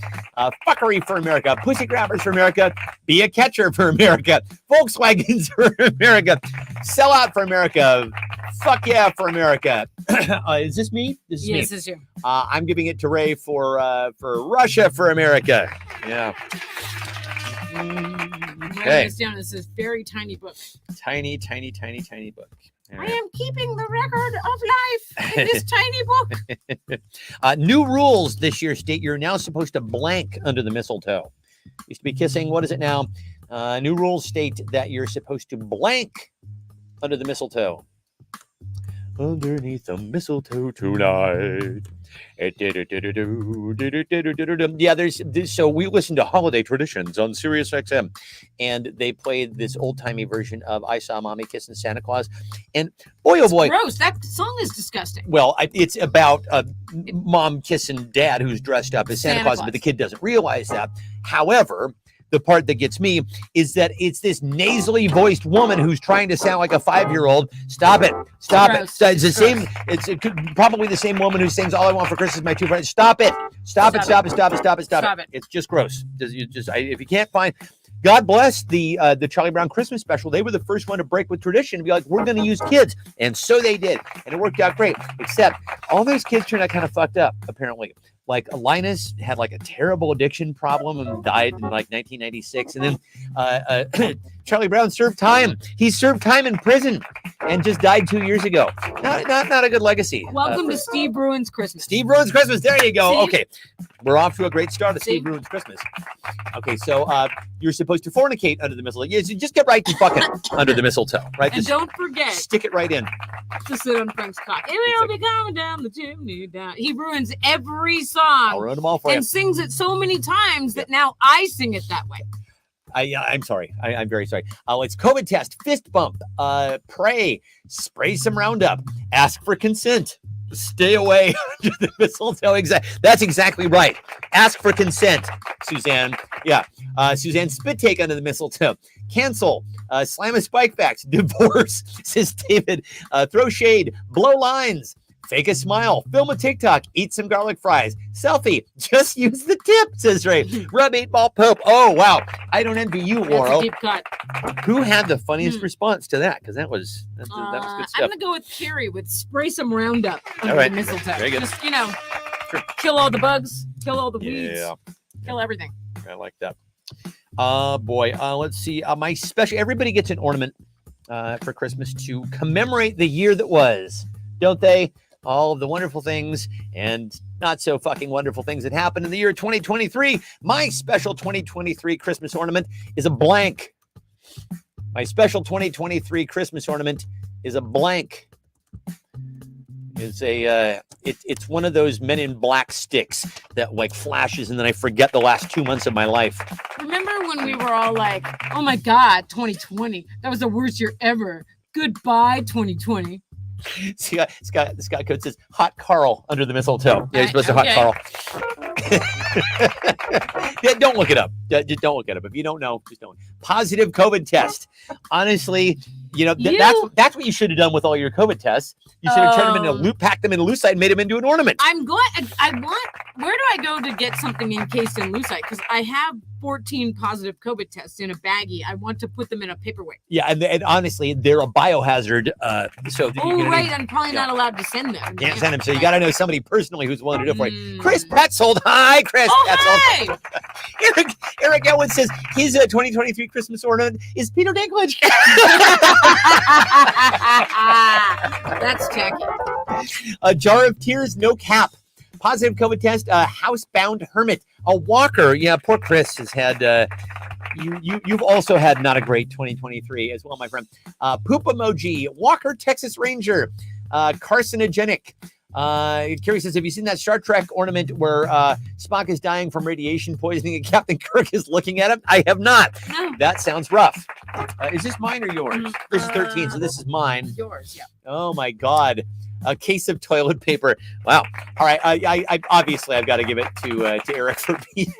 Fuckery for America. Pussy grabbers for America. Be a catcher for America. Volkswagens for America. Sell out for America. Fuck yeah for America. Is this me? This is me. Yes, this is you. I'm giving it to Ray for Russia for America. Yeah. Okay. This down. This is very tiny book. Tiny book. All right. I am keeping the record of life in this tiny book. New rules this year state you're now supposed to blank under the mistletoe. Used to be kissing. What is it now? New rules state that you're supposed to blank under the mistletoe. Underneath the mistletoe tonight. Yeah, there's so we listened to Holiday Traditions on Sirius XM, and they played this old-timey version of I Saw Mommy Kissing Santa Claus, and boy, oh boy, gross. That song is disgusting. Well, it's about mom kissing dad who's dressed up as Santa Claus, but the kid doesn't realize that. However, the part that gets me is that it's this nasally voiced woman who's trying to sound like a 5-year-old. Stop it. Stop it. It's the same. It's probably the same woman who sings All I Want for Christmas is My Two Friends. Stop it. Stop it. It's just gross. If you can't find, God bless the Charlie Brown Christmas special. They were the first one to break with tradition and be like, we're going to use kids. And so they did. And it worked out great. Except all those kids turned out kind of fucked up, apparently. Like Linus had like a terrible addiction problem and died in like 1996. And then Charlie Brown served time. He served time in prison and just died 2 years ago. Not a good legacy. Welcome to Steve Bruin's Christmas. Steve Bruin's Christmas. There you go. See? Okay. We're off to a great start of Steve Bruin's Christmas. Okay, so you're supposed to fornicate under the mistletoe. Yeah, just get right to fucking under the mistletoe, right? And just don't forget. Stick it right in. To sit on Frank's cock. It will be coming down the chimney down. He ruins every song. I'll ruin them all for you. And sings it so many times that now I sing it that way. I'm sorry. I'm very sorry. It's COVID test, fist bump, pray, spray some Roundup, ask for consent, stay away under the mistletoe. That's exactly right. Ask for consent, Suzanne. Yeah. Suzanne, spit take under the mistletoe. Cancel. Slam a spike facts. Divorce, says David. Throw shade. Blow lines. Fake a smile, film a TikTok, eat some garlic fries, selfie, just use the tip, says Ray. Rub 8-ball Pope. Oh, wow. I don't envy you, That's a Laurel. deep cut. Who had the funniest response to that? Because that was good I'm stuff. gonna go with Carrie with spray some Roundup under All right. the mistletoe. Very good. Just Sure. kill all the bugs, kill all the weeds, Yeah, kill everything. I like that. Boy, let's see. My special, everybody gets an ornament for Christmas to commemorate the year that was, don't they? All of the wonderful things and not so fucking wonderful things that happened in the year 2023. My special 2023 Christmas ornament is a blank. My special 2023 Christmas ornament is a blank. It's it's one of those Men in Black sticks that like flashes, and then I forget the last 2 months of my life. Remember when we were all like, "Oh my God, 2020, that was the worst year ever. Goodbye, 2020." See, Scott code says "Hot Carl" under the mistletoe. Yeah, you're supposed to Hot Carl. Yeah, don't look it up. Just don't look it up. If you don't know, just don't. Positive COVID test. Honestly, that's what you should have done with all your COVID tests. You should have turned them into packed them in lucite, and made them into an ornament. I'm glad. Where do I go to get something encased in lucite? Because I have 14 positive COVID tests in a baggie. I want to put them in a paperweight. Yeah, and honestly, they're a biohazard. I'm probably not allowed to send them. Can't send them. So you got to know somebody personally who's willing to do it for you. Chris Petzold. Hi, Chris Petzold. Hi. Eric Elwood says his 2023 Christmas ornament is Peter Dinklage. That's tacky. A jar of tears, no cap. Positive COVID test, a housebound hermit, a walker. Yeah, poor Chris has had. You've also had not a great 2023 as well, my friend. Poop emoji, walker, Texas Ranger, carcinogenic. Carrie says, have you seen that Star Trek ornament where Spock is dying from radiation poisoning and Captain Kirk is looking at him? I have not. No. That sounds rough. Is this mine or yours? This is 13, so this is mine. Yours, yeah. Oh my God. A case of toilet paper. Wow. All right. I obviously I've got to give it to Eric for being.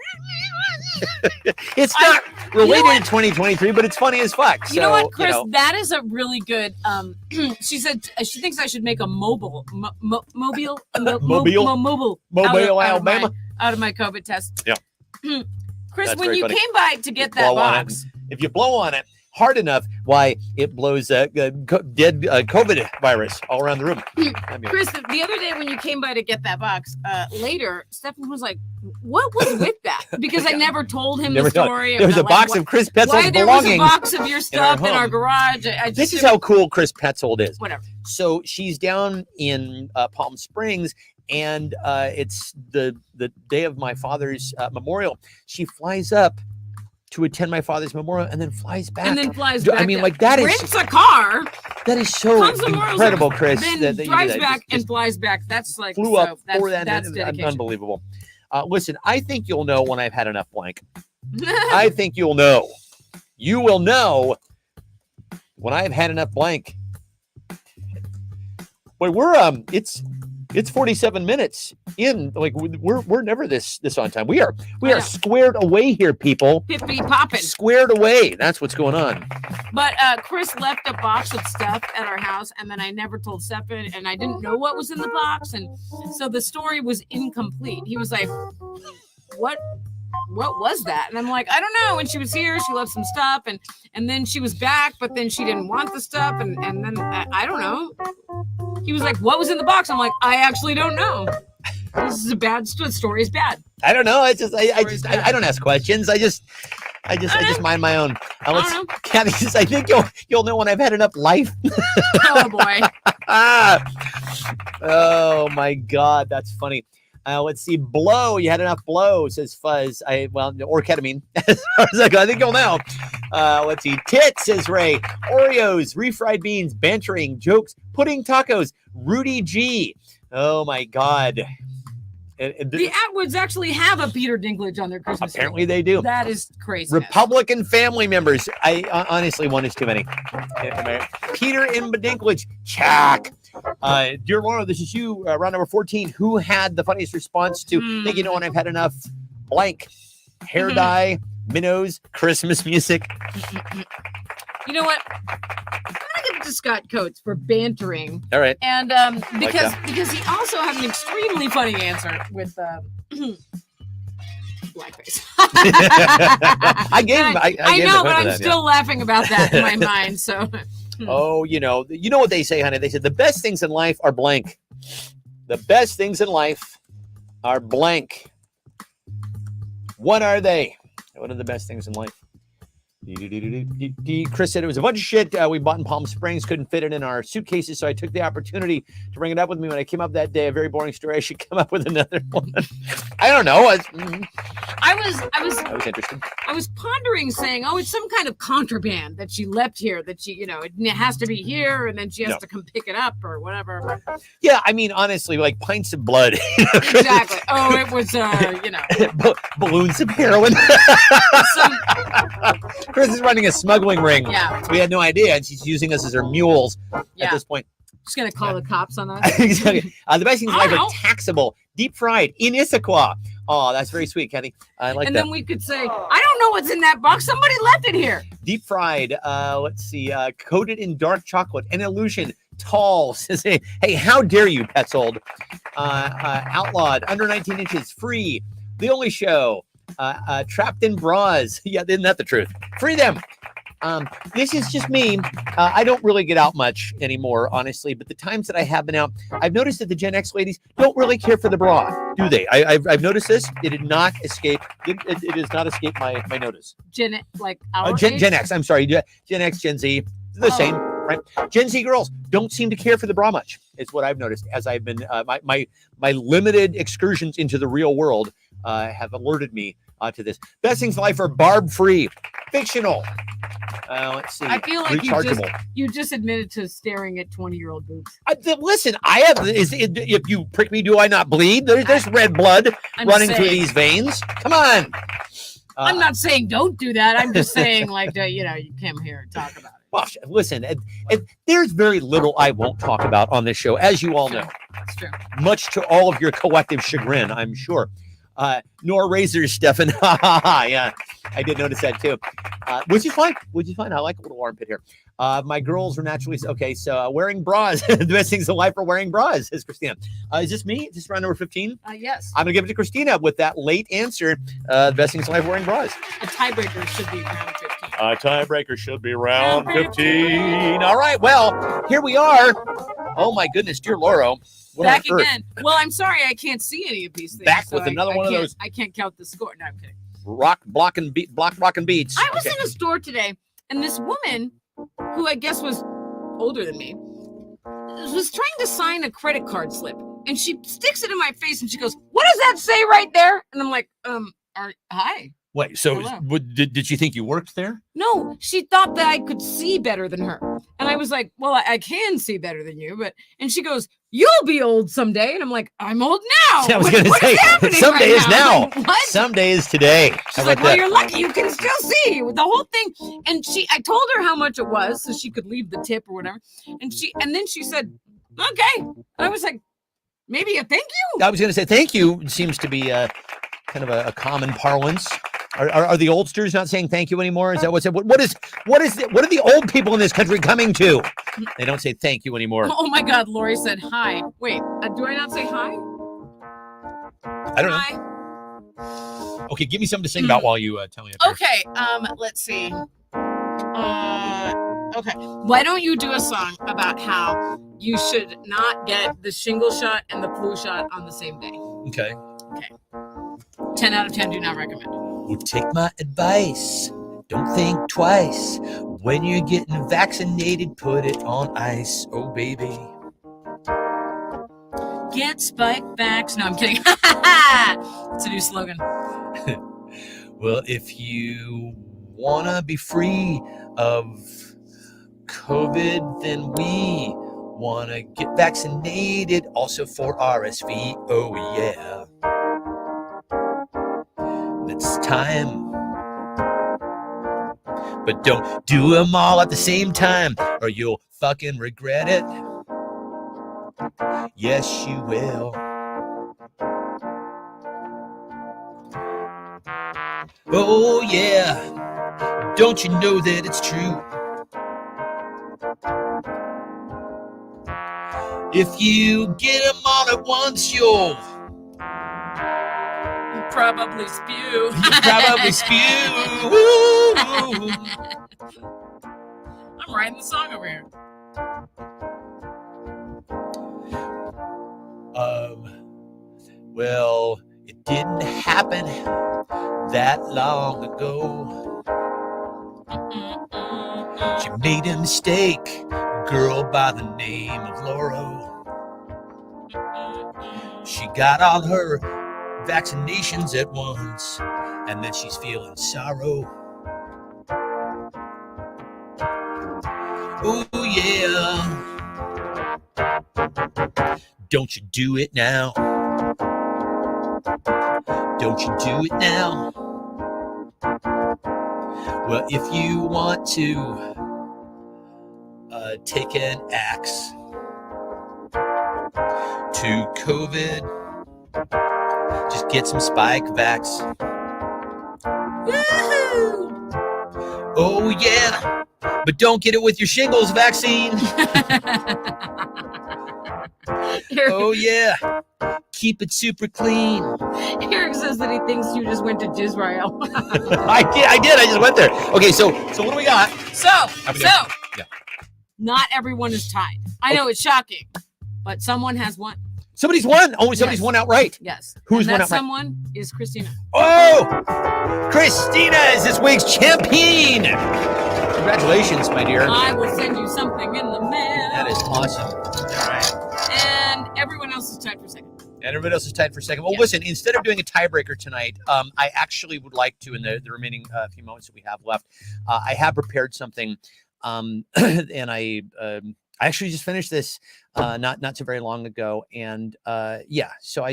It's not related to 2023, but it's funny as fuck. You know what, Chris? That is a really good. She said she thinks I should make a mobile Alabama out of my COVID test. Yeah. Chris, That's when you funny. came by to get that box, if you blow on it hard enough, why it blows dead COVID virus all around the room. Chris, the other day when you came by to get that box, later, Stephen was like, what was with that? Because I never told him the story. There was a box of Chris Petzold's belongings. There was a box of your stuff in our garage. This is how cool Chris Petzold is. Whatever. So she's down in Palm Springs, and it's the day of my father's memorial. She flies up to attend my father's memorial and then flies back. I mean, like that is rents a car. That is so incredible, Chris. Then drives back and flies back. That's like flew up for that. That's dedication. Unbelievable. Listen, I think you'll know when I've had enough blank. I think you'll know. You will know when I've had enough blank. Boy, we're it's 47 minutes in. Like we're never this on time. We are squared away here, people. Pippity popping. Squared away. That's what's going on. But Chris left a box of stuff at our house, and then I never told Stefan, and I didn't know what was in the box, and so the story was incomplete. He was like, "What was that?" And I'm like, "I don't know." When she was here, she left some stuff, and then she was back, but then she didn't want the stuff, and then I don't know. He was like, "What was in the box?" I'm like, "I actually don't know. This is a bad story. Is bad." I don't know. I don't ask questions. I just mind my own. Kathy says, I think you'll know when I've had enough life. Oh boy. Oh my God, that's funny. Let's see. Blow. You had enough blow, says Fuzz. Or ketamine. As far as I go, I think you'll know. Let's see. Tit, says Ray. Oreos, refried beans, bantering, jokes, pudding tacos, Rudy G. Oh my God. The Atwoods actually have a Peter Dinklage on their Christmas tree. Apparently they do. That is crazy. Republican family members. I honestly, one is too many. Peter and Dinklage. Check. Dear Laura, this is you. Round number 14. Who had the funniest response to think you know when I've had enough blank? Hair dye, minnows, Christmas music. You know what? I'm gonna give it to Scott Coates for bantering. All right. And because he also had an extremely funny answer with blackface. I gave him. I gave know, him but I'm that, still laughing about that in my mind. So. Oh, you know what they say, honey. They said the best things in life are blank. The best things in life are blank. What are they? What are the best things in life? Chris said it was a bunch of shit we bought in Palm Springs, couldn't fit it in our suitcases, so I took the opportunity to bring it up with me when I came up that day. A very boring story. I should come up with another one. I don't know. I was interested. I was pondering saying, oh, it's some kind of contraband that she left here, that she, it has to be here, and then she has to come pick it up or whatever. Yeah, I mean, honestly, like pints of blood. Exactly. Oh, it was, balloons of heroin. Chris is running a smuggling ring. Yeah. We had no idea, and she's using us as her mules at this point. Just gonna call the cops on us. Exactly. The best things in life are taxable, deep fried in Issaquah. Oh, that's very sweet, Kathy. I like that. And then we could say, I don't know what's in that box. Somebody left it here. Deep fried. Let's see. Coated in dark chocolate. An illusion. Tall. Says, hey, how dare you, Petzold? Outlawed. Under 19 inches. Free. The only show. Trapped in bras. Yeah, isn't that the truth? Free them. This is just me. I don't really get out much anymore, honestly, but the times that I have been out, I've noticed that the Gen X ladies don't really care for the bra, do they? I've noticed this. It did not escape. It has not escaped my notice. Gen X. I'm sorry. Gen X, Gen Z, the same, right? Gen Z girls don't seem to care for the bra much. It's what I've noticed as I've been my limited excursions into the real world have alerted me to this. Best things in life are barb free, fictional. Let's see. I feel like you just admitted to staring at 20-year-old boobs. Listen, I have. If you prick me, do I not bleed? There's red blood running through these veins. Come on. I'm not saying don't do that. I'm just saying, you come here and talk about it. Well, listen, there's very little I won't talk about on this show, as you all know. That's true. Much to all of your collective chagrin, I'm sure. Nor razors, Stefan. Yeah, I did notice that too. Which is fine. I like a little armpit here. My girls are naturally okay. So wearing bras, the best things in life are wearing bras, says Christina. Is this me? Is this round number 15? Yes. I'm gonna give it to Christina with that late answer. The best things in life are wearing bras. A tiebreaker should be round 15. A tiebreaker should be round 15. All right. Well, here we are. Oh my goodness, dear Lauro. Back again. Well, I'm sorry, I can't see any of these things. Back with another one of those. I can't count the score. No, I'm kidding. Block rockin' beats. I was in a store today, and this woman, who I guess was older than me, was trying to sign a credit card slip, and she sticks it in my face, and she goes, "What does that say right there?" And I'm like, hi. Wait, so did she think you worked there? No, she thought that I could see better than her. And I was like, well, I can see better than you. And she goes, you'll be old someday. And I'm like, I'm old now. I was going to say, someday is now. Like, someday is today. She's like, well, you're lucky. You can still see the whole thing. And I told her how much it was so she could leave the tip or whatever. And then she said, okay. And I was like, maybe a thank you. I was going to say, thank you seems to be kind of a common parlance. Are the oldsters not saying thank you anymore? Is that what are the old people in this country coming to? They don't say thank you anymore. Oh my God, Lori said hi. Wait, do I not say hi? I don't know. Okay, give me something to sing about while you tell me. Okay, let's see. Okay, why don't you do a song about how you should not get the shingle shot and the flu shot on the same day? Okay. 10 out of 10 do not recommend. Well, take my advice. Don't think twice. When you're getting vaccinated, put it on ice. Oh, baby. Get spike vax. No, I'm kidding. It's a new slogan. Well, if you want to be free of COVID, then we want to get vaccinated also for RSV. Oh, yeah. It's time. But don't do them all at the same time or you'll fucking regret it. Yes, you will. Oh, yeah. Don't you know that it's true? If you get them all at once, you'll probably spew. probably spew. I'm writing the song over here. Well, it didn't happen that long ago. She made a mistake, a girl by the name of Laura. She got all her vaccinations at once, and then she's feeling sorrow. Oh yeah, don't you do it now. Don't you do it now. Well, if you want to take an axe to COVID, just get some spike vax. Woohoo! Oh yeah, but don't get it with your shingles vaccine. Oh yeah, keep it super clean. Eric says that he thinks you just went to Jizrael. I did. I just went there. Okay, so what do we got? Yeah. Not everyone is tied. I know it's shocking, but someone has won. Somebody's won. Oh, somebody's won outright. Yes. Who's and won that outright? someone is Christina. Oh, Christina is this week's champion. Congratulations, my dear. I will send you something in the mail. That is awesome. All right. And everyone else is tied for second. And everybody else is tied for second. Well, Yeah. listen, instead of doing a tiebreaker tonight, I actually would like to, in the remaining few moments that we have left, I have prepared something. And I actually just finished this not so very long ago. And so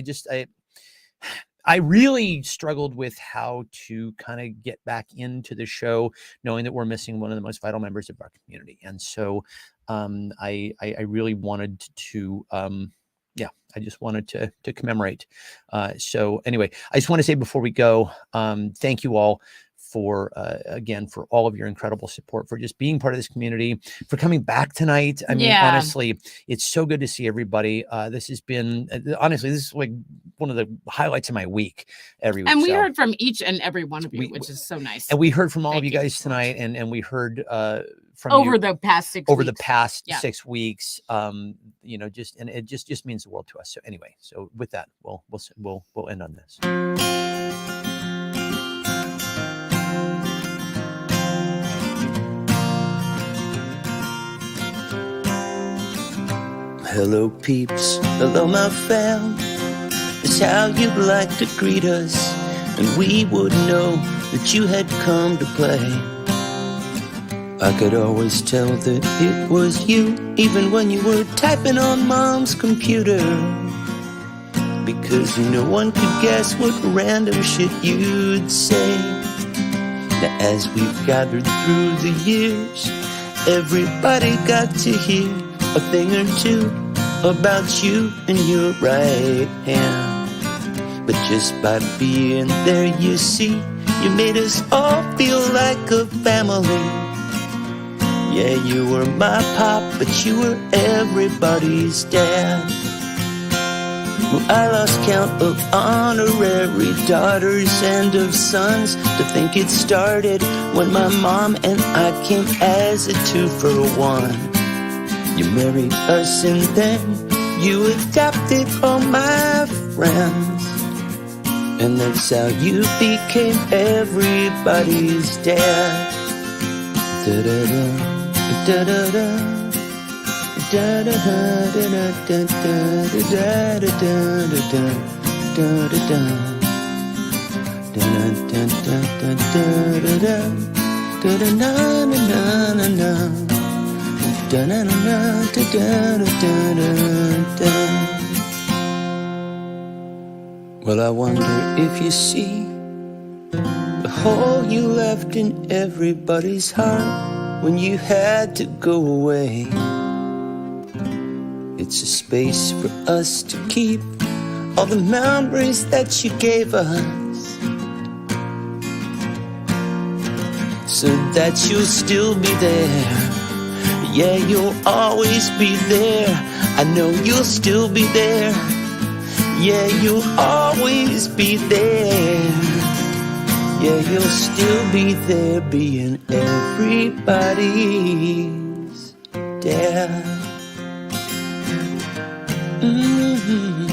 I really struggled with how to kind of get back into the show, knowing that we're missing one of the most vital members of our community. And so I really wanted to, I just wanted to commemorate. So anyway, I just want to say before we go, thank you all for again, for all of your incredible support, for just being part of this community, for coming back tonight. I mean, honestly, it's so good to see everybody. This has been, honestly, this is like one of the highlights of my week every week. And we heard from each and every one of you, which is so nice. And we heard from all Thank of you you guys so much. tonight, and we heard from over you the past 6 over weeks. the past Yeah. 6 weeks. And it just means the world to us. So anyway, so with that, we'll end on this. Hello peeps, hello my fam. It's how you'd like to greet us, and we would know that you had come to play. I could always tell that it was you, even when you were typing on mom's computer, because no one could guess what random shit you'd say. Now as we've gathered through the years, everybody got to hear a thing or two about you and your right hand. But just by being there, you see, you made us all feel like a family. Yeah, you were my pop, but you were everybody's dad. Well, I lost count of honorary daughters and of sons, to think it started when my mom and I came as a 2-for-1. You married us and then you adopted all my friends, and that's how you became everybody's dad. Da-da-da, da-da-da, da-da-da, well, I wonder if you see the hole you left in everybody's heart when you had to go away. It's a space for us to keep all the memories that you gave us, so that you'll still be there. Yeah, you'll always be there. I know you'll still be there. Yeah, you'll always be there. Yeah, you'll still be there being everybody's dad. Mm-hmm.